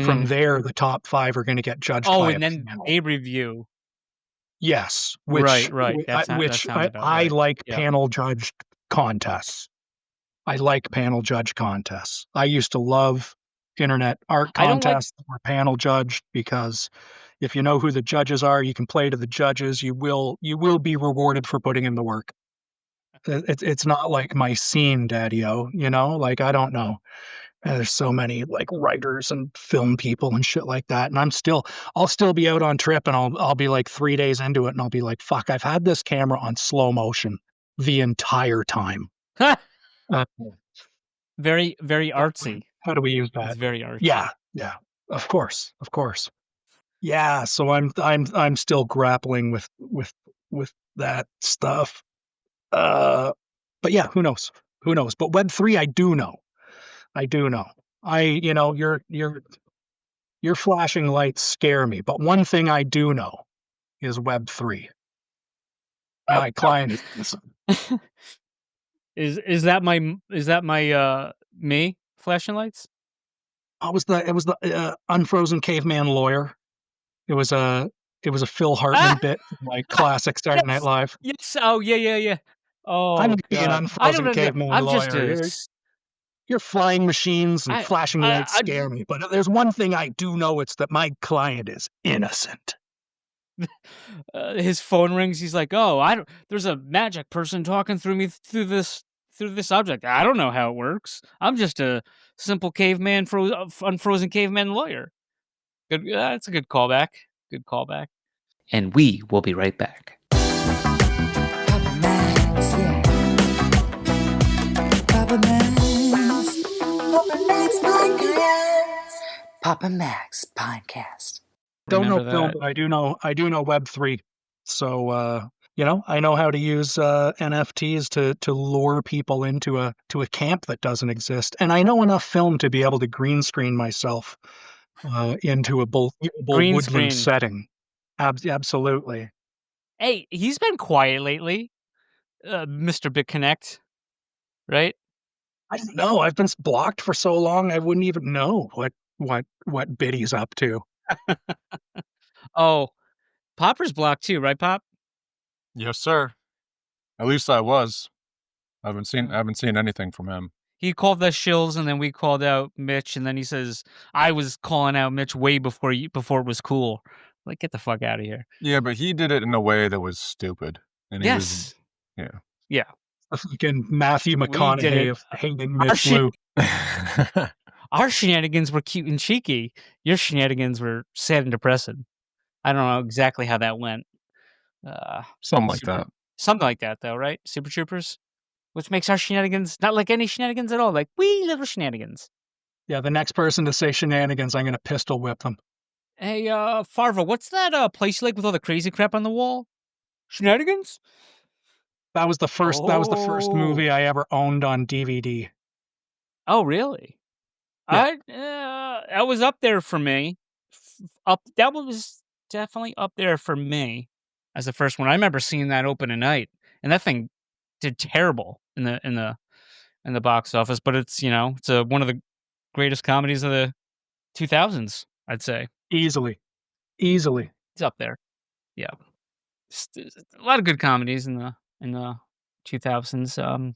from there the top 5 are going to get judged by and then panel. a review. Yes, right. that sounds about I right. like panel judged contests. I like panel judge contests. I used to love internet art contests that were panel judged, because if you know who the judges are, you can play to the judges. You will be rewarded for putting in the work. It's not like my scene, Daddy-O, like, I don't know. There's so many like writers and film people and shit like that. And I'll still be out on trip and I'll be like 3 days into it and I'll be like, fuck, I've had this camera on slow motion the entire time. Uh, Very, very artsy. how do we use It's that? very artsy. Yeah, of course. Yeah, so I'm still grappling with that stuff. But yeah, who knows? But Web3, I do know. Your flashing lights scare me, but one thing I do know is Web3. My client is innocent. Is that my me flashing lights? It was the Unfrozen Caveman Lawyer. It was a Phil Hartman bit from like classic Saturday Night Live. Yes. Oh yeah. Oh I'm gonna be an God. Unfrozen Caveman I'm Lawyer. just Your flying machines and flashing lights scare me, but there's one thing I do know: it's that my client is innocent. His phone rings. He's like, "Oh, there's a magic person talking through this object. I don't know how it works. I'm just a simple caveman, unfrozen caveman lawyer." Good. That's a good callback. Good callback. And we will be right back. Papa Max, yeah. Papa Max. Papa Max Podcast. Papa Max Podcast. Don't know Remember film, that. but I do know Web3. So I know how to use NFTs to lure people into a camp that doesn't exist, and I know enough film to be able to green screen myself into a Green woodland screen. setting. Absolutely. Hey, he's been quiet lately, Mr. BitConnect, right? I don't know. I've been blocked for so long. I wouldn't even know what Biddy's up to. Oh, Popper's blocked too, right, Pop? Yes, sir. At least I was. I haven't seen anything from him. He called us shills, and then we called out Mitch, and then he says, "I was calling out Mitch way before it was cool." Like, get the fuck out of here. Yeah, but he did it in a way that was stupid. And he was, yes. yeah. The fucking Matthew We did McConaughey it. of hating Mitch Blue. Our shenanigans were cute and cheeky. Your shenanigans were sad and depressing. I don't know exactly how that went. Something like that. Something like that, though, right? Super Troopers? Which makes our shenanigans not like any shenanigans at all. Like, wee little shenanigans. Yeah, the next person to say shenanigans, I'm going to pistol whip them. Hey, Farva, what's that place you like with all the crazy crap on the wall? Shenanigans? That was the first movie I ever owned on DVD. Oh, really? Yeah. That was up there for me. That was definitely up there for me as the first one. I remember seeing that open at night, and that thing did terrible in the box office. But it's it's one of the greatest comedies of the 2000s, I'd say. Easily. It's up there. Yeah, there's a lot of good comedies in the 2000s.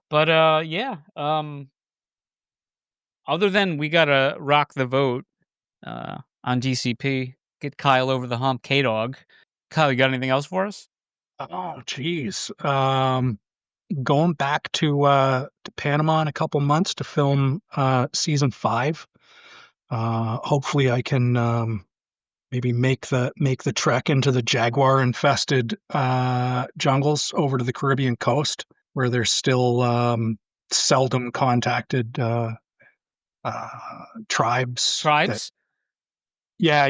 But yeah. Other than we gotta rock the vote on DCP, get Kyle over the hump, K-Dog. Kyle, you got anything else for us? Oh, geez. Going back to Panama in a couple months to film season 5. Hopefully, I can maybe make the trek into the jaguar-infested jungles over to the Caribbean coast, where there's still seldom contacted tribes. Tribes? Yeah.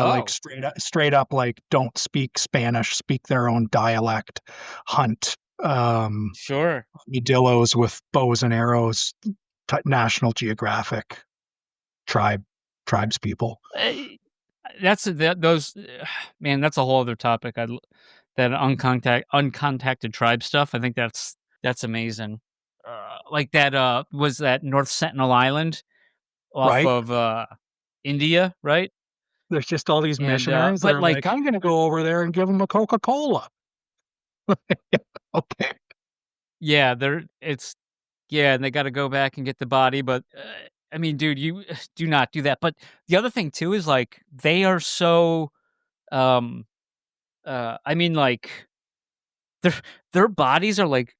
Oh. Like straight up, like don't speak Spanish, speak their own dialect, hunt Sure. armadillos with bows and arrows, National Geographic tribes people. That's man. That's a whole other topic. That uncontacted tribe stuff. I think that's amazing. Like that was that North Sentinel Island off Right. of India, right? There's just all these And, missionaries but that are like, I'm going to go over there and give them a Coca-Cola. Okay. Yeah, and they got to go back and get the body. But I mean, dude, you do not do that. But the other thing too is like they are so, I mean, like their bodies are like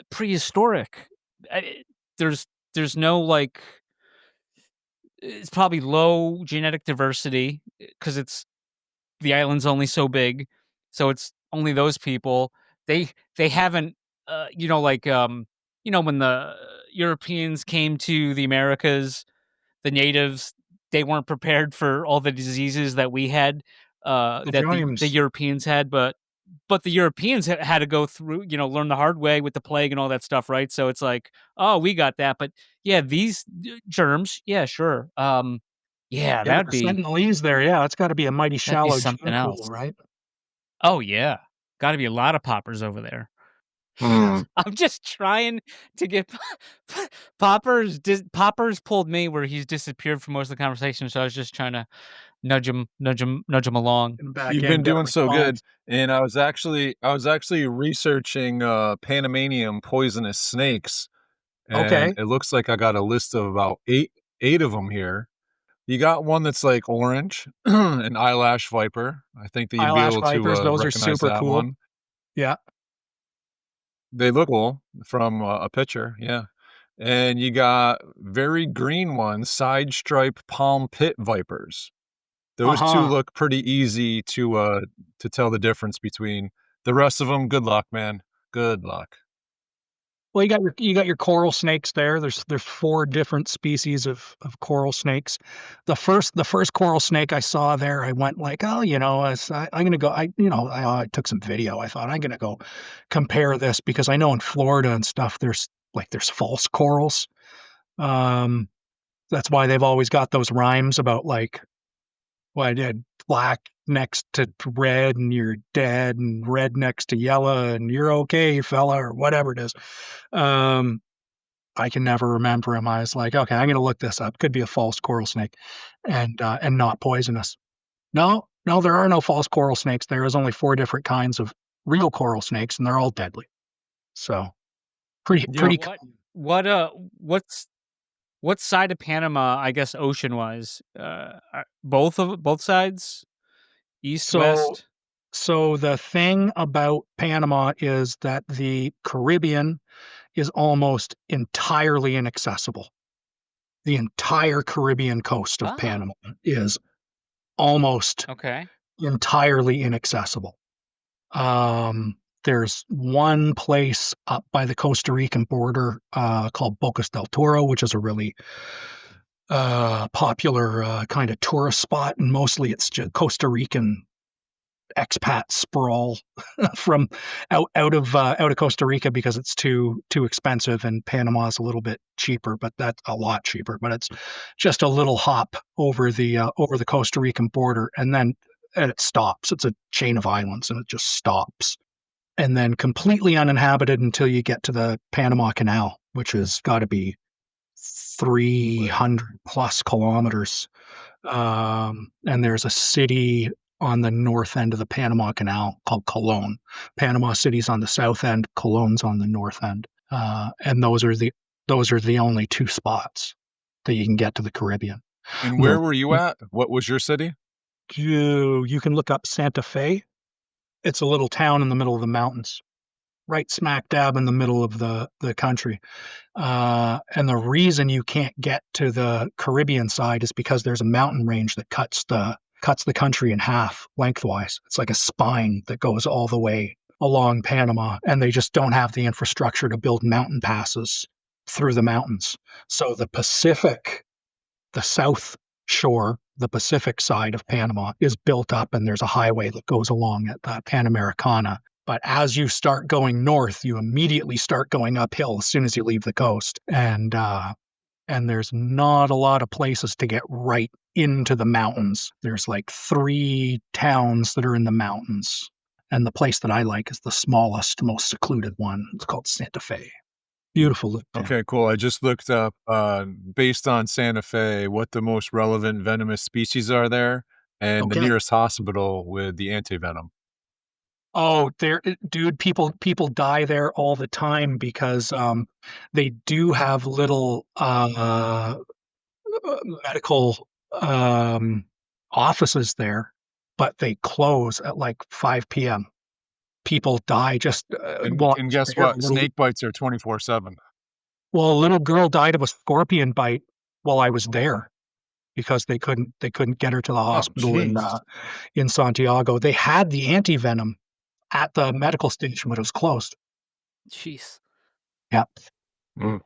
prehistoric. I- there's no like it's probably low genetic diversity because it's the island's only so big, so it's only those people. They haven't, when the Europeans came to the Americas, the natives, they weren't prepared for all the diseases that we had, The that the James. Europeans had, but the Europeans had to go through, learn the hard way with the plague and all that stuff, right? So it's like, oh, we got that, but yeah, these germs, yeah, sure, yeah, Yeah, the Sentinelese there. Yeah, it's got to be a mighty that'd be shallow something gene pool, else. right? Oh yeah, got to be a lot of poppers over there. Hmm. I'm just trying to get poppers. Poppers pulled me where he's disappeared for most of the conversation, so I was just trying to nudge him along. And back You've in, been get a doing so good, response. and I was actually researching Panamanian poisonous snakes, and Okay, it looks like I got a list of about eight of them here. You got one that's like orange, an eyelash viper. I think that you'd be eyelash able to vipers. Those are recognize super that cool. one. Yeah. They look cool from a picture, yeah. And you got very green ones, side stripe palm pit vipers. Uh Those two huh. look pretty easy to tell the difference between. The rest of them, good luck, man. Good luck. Well, you got your coral snakes there. There's four different species of coral snakes. The first coral snake I saw there, I went like, oh, I'm gonna go. I took some video. I thought I'm gonna go compare this because I know in Florida and stuff there's false corals. Um, that's why they've always got those rhymes about like, well, I did black next to red and you're dead, and red next to yellow and you're okay, fella, or whatever it is. Um, I can never remember him. I was like, okay, I'm gonna look this up. Could be a false coral snake, and not poisonous. No, no, there are no false coral snakes. There is only four different kinds of real coral snakes, and they're all deadly. So pretty Yep. pretty. What's what side of Panama? I guess ocean wise, both sides, east, So west. so the thing about Panama is that the Caribbean is almost entirely inaccessible. The entire Caribbean coast of Oh, Panama is almost okay. entirely inaccessible. There's one place up by the Costa Rican border called Bocas del Toro, which is a really popular kind of tourist spot, and mostly it's just Costa Rican expat sprawl from out of Costa Rica because it's too expensive, and Panama's a little bit cheaper, but that's a lot cheaper. But it's just a little hop over the Costa Rican border, and it stops. It's a chain of islands, and it just stops, and then completely uninhabited until you get to the Panama Canal, which has got to be 300 plus kilometers. And there's a city on the north end of the Panama Canal called Colon. Panama City's on the south end, Colon's on the north end. And those are the only two spots that you can get to the Caribbean. And The, where were you at? What was your city? you can look up Santa Fe. It's a little town in the middle of the mountains, right smack dab in the middle of the country. And the reason you can't get to the Caribbean side is because there's a mountain range that cuts the country in half lengthwise. It's like a spine that goes all the way along Panama, and they just don't have the infrastructure to build mountain passes through the mountains. So the south shore, the Pacific side of Panama is built up, and there's a highway that goes along at the Panamericana. But as you start going north, you immediately start going uphill as soon as you leave the coast, and there's not a lot of places to get right into the mountains. There's like three towns that are in the mountains, and the place that I like is the smallest, most secluded one. It's called Santa Fe. Beautiful little town. Okay, cool. I just looked up, based on Santa Fe, what the most relevant venomous species are there, and the Okay. nearest hospital with the antivenom. Oh, dude, people die there all the time because they do have little medical offices there, but they close at like 5 p.m. people die just And, well, and guess there, what? Snake bites are 24/7. well, a little girl died of a scorpion bite while I was there because they couldn't get her to the Oh, hospital jeez. in Santiago. They had the anti-venom at the medical station, but it was closed. Jeez. Yeah. Mm.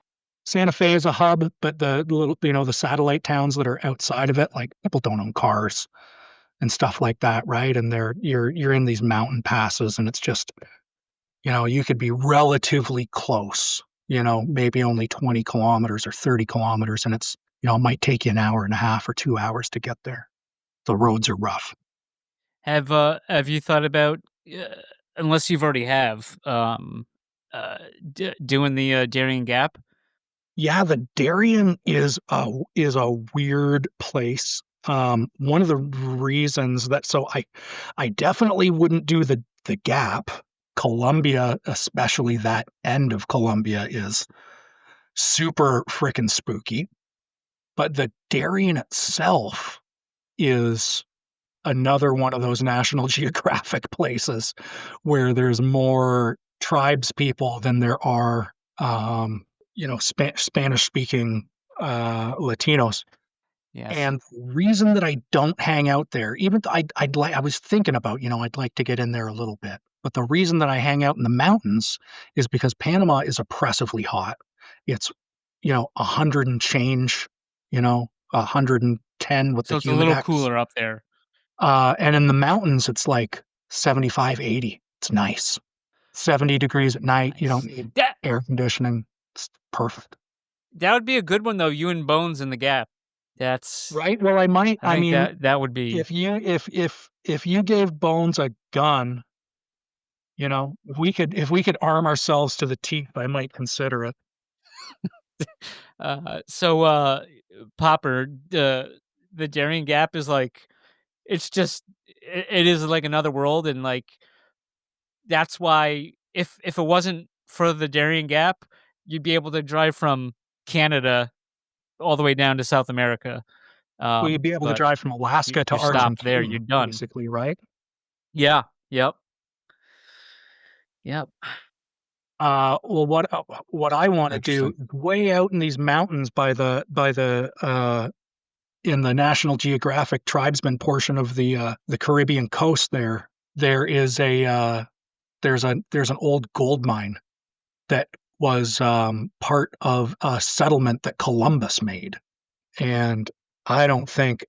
Santa Fe is a hub, but the little, the satellite towns that are outside of it, like people don't own cars and stuff like that, right? And you're in these mountain passes, and it's just, you could be relatively close, maybe only 20 kilometers or 30 kilometers, and it's, it might take you an hour and a half or 2 hours to get there. The roads are rough. Have you thought about, unless you've already uh, doing the Darien Gap? Yeah, the Darien is a weird place. One of the reasons that so I definitely wouldn't do the Gap. Columbia, especially that end of Columbia, is super freaking spooky. But the Darien itself is another one of those National Geographic places where there's more tribes people than there are, Spanish speaking Latinos. Yes. And the reason that I don't hang out there, even though I was thinking about, I'd like to get in there a little bit. But the reason that I hang out in the mountains is because Panama is oppressively hot. It's, 100 and change, 110 with the So it's a little humidex. cooler up there. And in the mountains, it's like 75, 80. It's nice. 70 degrees at night. You don't Nice. need That air conditioning. It's perfect. that would be a good one though. You and Bones in the Gap. That's Right? Well, I think mean, that would be. if you gave Bones a gun, if we could arm ourselves to the teeth, I might consider it. Popper, the Darien Gap is like, it's just it is like another world, and like that's why if it wasn't for the Darien Gap, you'd be able to drive from Canada all the way down to South America. Well, you'd be able to But drive from Alaska to you're stopped there, Argentina, you're done. basically, right? Yeah. Yep. Yep. Well, what I want to do Interesting. way out in these mountains by the in the National Geographic tribesman portion of the Caribbean coast there is there's an old gold mine that was part of a settlement that Columbus made, and I don't think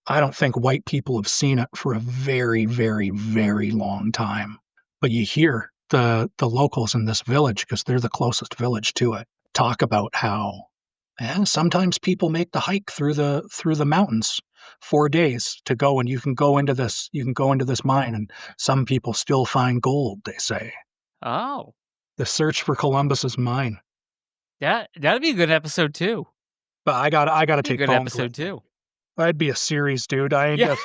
white people have seen it for a very, very, very long time. But you hear the locals in this village, because they're the closest village to it, talk about how sometimes people make the hike through the mountains 4 days to go, and you can go into this mine, and some people still find gold, they say. Oh, The search for Columbus's mine. that'd be a good episode too. But I gotta Be a take good Bones episode with me. too. That'd be a series, dude. I ain't Yeah. got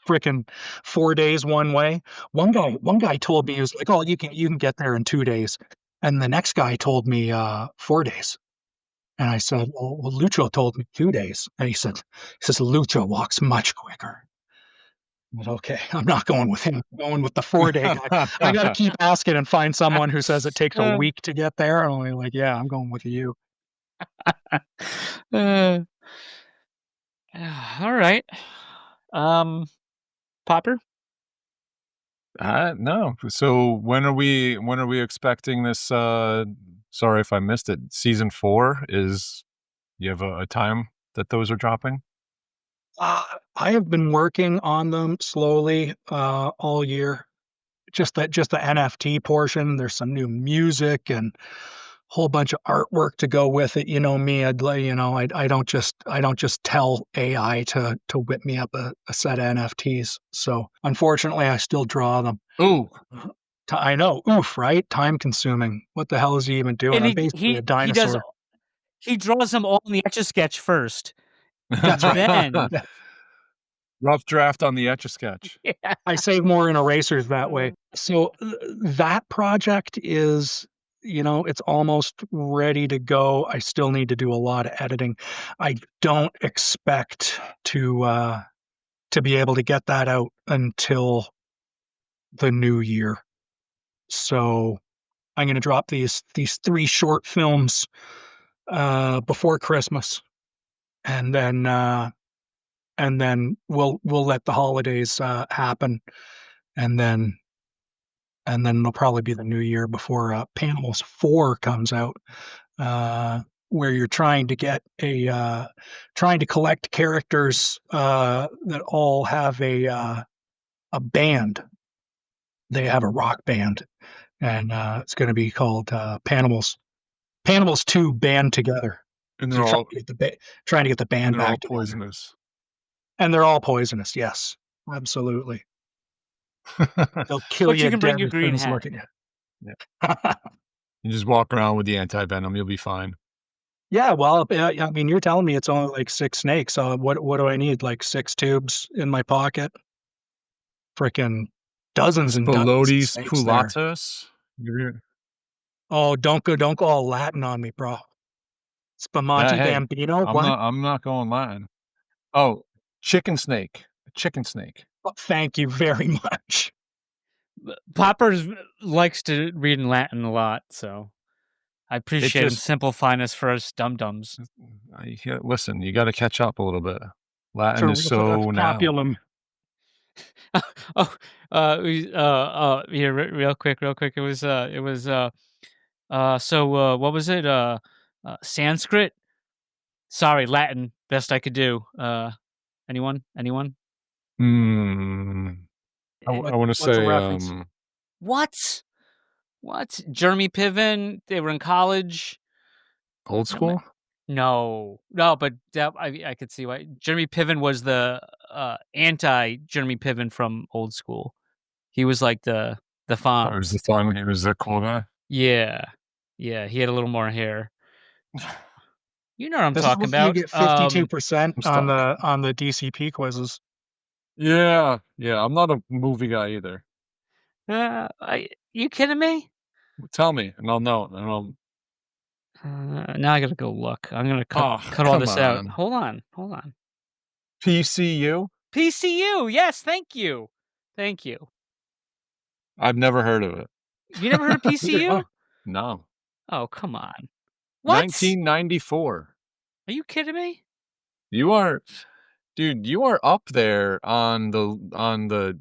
freaking 4 days one way. One guy told me, he was like, "Oh, you can get there in 2 days," and the next guy told me 4 days, and I said, "Well, Lucho told me 2 days," and he says Lucho walks much quicker. But okay, I'm not going with him. I'm going with the 4 day guy. I got to keep asking and find someone who says it takes a Uh, week to get there. And I'm like, yeah, I'm going with you. uh, all right. Popper? No. So when are we expecting this? Sorry if I missed it. Season 4 is. You have a time that those are dropping? I have been working on them slowly all year. Just the NFT portion. There's some new music and whole bunch of artwork to go with it. You know me, I don't just tell AI to whip me up a set of NFTs. So unfortunately, I still draw them. Ooh. I know, oof, right? Time consuming. What the hell is he even doing? And I'm basically a dinosaur. he draws them all in the Etch-a-Sketch first. That's right. Then Rough draft on the Etch-a-Sketch. yeah. I save more in erasers that way. So that project is, it's almost ready to go. I still need to do a lot of editing. I don't expect to be able to get that out until the new year. So I'm going to drop these 3 short films before Christmas, and then we'll let the holidays happen, and then it'll probably be the new year before Panels 4 comes out, where you're trying to get trying to collect characters that all have a band. They have a rock band, and it's going to be called Panimals 2 Band Together. And So they're all trying to get the band and they're all back together. poisonous. And they're all poisonous. Yes, absolutely. They'll kill But you you can bring dead your as soon green as hat. look at you. Yeah. You just walk around with the anti-venom, you'll be fine. Yeah, well, I mean, you're telling me it's only like 6 snakes. What do I need? Like 6 tubes in my pocket? Freaking dozens and dozens of Spilotes snakes there. pulatus. Oh, don't go all Latin on me, bro. Spamonti Hey, Bambino. I'm What? not going Latin. Oh, chicken snake. A chicken snake. Oh, thank you very much. Poppers likes to read in Latin a lot, so I appreciate him just- simplifying us for us dum-dums. Listen, you got to catch up a little bit. Latin is For so now. populum. Here, real quick. It was, what was it? Sanskrit? Sorry, Latin. Best I could do. Anyone? I want to What's the say, reference? What? Jeremy Piven? They were in college. old school? No, but that, I could see why. Jeremy Piven was the anti Jeremy Piven from Old School. He was like the Fonz. He was the fun. He was the cool guy. Yeah. He had a little more hair. You know what I'm This talking is about. You get 52% I'm on the DCP quizzes. Yeah. I'm not a movie guy either. You kidding me? Tell me, and I'll know. Now I gotta go look. I'm gonna cut all come this out. on. Hold on. PCU? PCU. Yes, thank you. I've never heard of it. You never heard of PCU? No. Oh, come on. What? 1994. Are you kidding me? You are up there on the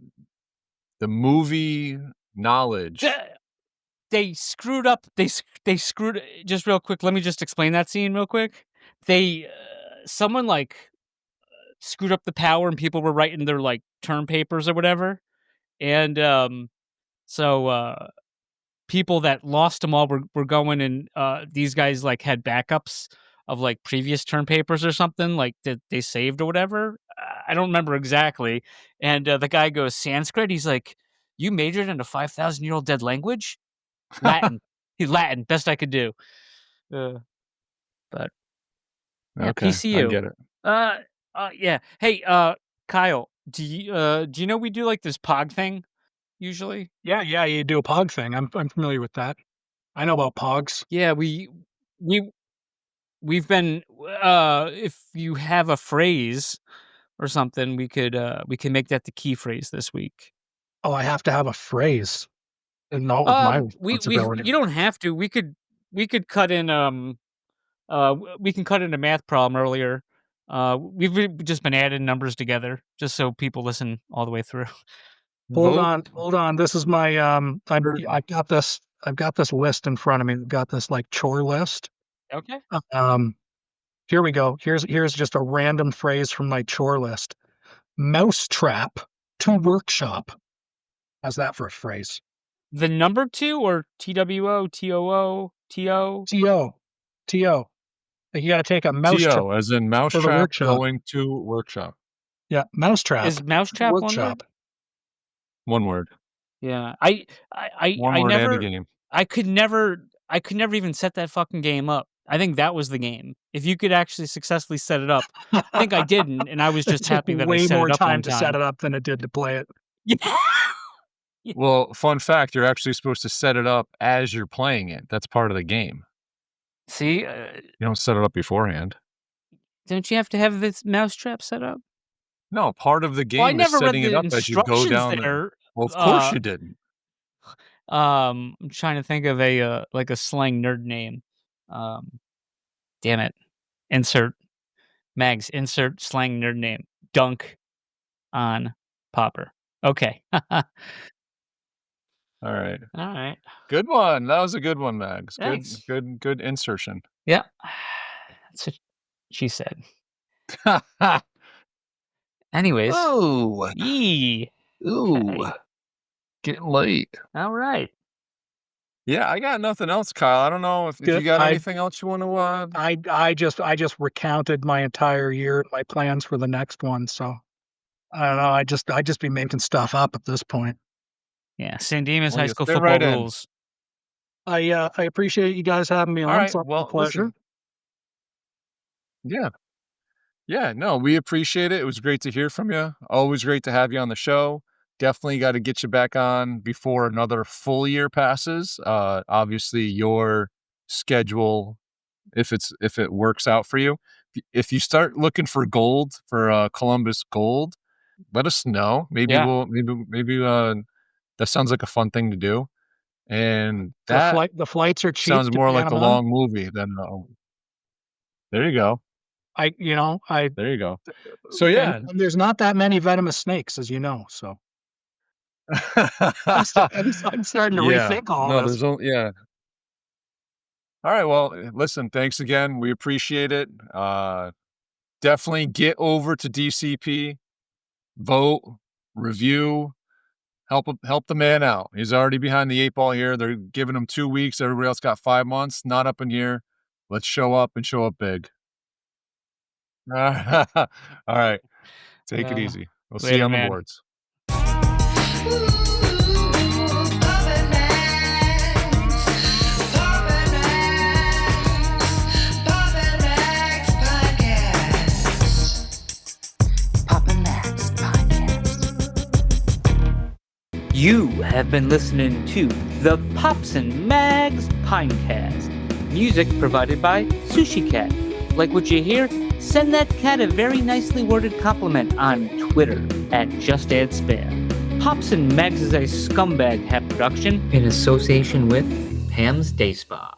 movie knowledge. They screwed up. They screwed. Just real quick. Let me just explain that scene real quick. Someone like screwed up the power, and people were writing their like term papers or whatever, and so people that lost them all were going, and these guys like had backups of like previous term papers or something like that they saved or whatever. I don't remember exactly. And the guy goes, Sanskrit. He's like, you majored in a 5,000-year-old dead language? Latin. He's Latin. Best I could do. But yeah, Okay, PCU. I get it. Yeah. Hey, Kyle, do you know we do like this POG thing usually? Yeah, you do a POG thing. I'm familiar with that. I know about POGs. Yeah, we've been if you have a phrase or something, we can make that the key phrase this week. Oh, I have to have a phrase. Not with my responsibility. You don't have to. We could cut in we can cut in a math problem earlier. We've just been adding numbers together just so people listen all the way through. Hold on. This is my I've got this list in front of me. I've got this like chore list. Okay. Here we go. Here's just a random phrase from my chore list. Mousetrap to workshop. How's that for a phrase? The number 2 or TWO, TOO, TO? TO. Like you got to take a mousetrap. TO, as in mousetrap going to workshop. Yeah, mousetrap. Is mousetrap workshop? One word. Yeah, I never. And a game. I could never even set that fucking game up. I think that was the game. If you could actually successfully set it up, I think I didn't, and I was just happy that I set it up. Way more time to set it up than it did to play it. Yeah. Well, fun fact, you're actually supposed to set it up as you're playing it. That's part of the game. See? You don't set it up beforehand. Don't you have to have this mousetrap set up? No, part of the game is setting it up as you go down there. Well, of course you didn't. I'm trying to think of a like a slang nerd name. Damn it. Insert slang nerd name. Dunk on Popper. Okay. All All right. right. Good one. That was a good one, Mags. Thanks. Good insertion. Yeah. That's what she said. Anyways. Oh, Yee. ooh, Okay. getting late. All right. Yeah, I got nothing else, Kyle. I don't know if you Good. got anything else you want to. I just recounted my entire year and my plans for the next one. So I don't know. I just be making stuff up at this point. Yeah. San Dimas Well, High you School fit football right in. rules. I appreciate you guys having me All on. right. It's a Well, pleasure. listen. Yeah. No, we appreciate it. It was great to hear from you. Always great to have you on the show. Definitely got to get you back on before another full year passes. Obviously, your schedule, if it works out for you, if you start looking for gold for Columbus Gold, let us know. Maybe Yeah. maybe that sounds like a fun thing to do. And The that flights are cheap sounds to more like a Panama. long movie than. There you go. There you go. So yeah, and there's not that many venomous snakes, as you know. So I'm starting to yeah. rethink all No, this. there's only yeah. All right. Well, listen. Thanks again. We appreciate it. Definitely get over to DCP, vote, review, help the man out. He's already behind the 8 ball here. They're giving him 2 weeks. Everybody else got 5 months. Not up in here. Let's show up and show up big. All right. Take it easy. We'll see you Later, on the man. boards. You have been listening to the Pops and Mags Pinecast. Music provided by Sushi Cat. Like what you hear? Send that cat a very nicely worded compliment on Twitter at JustAddSpam. Pops and Mags is a Scumbag Hat production in association with Pam's Day Spa.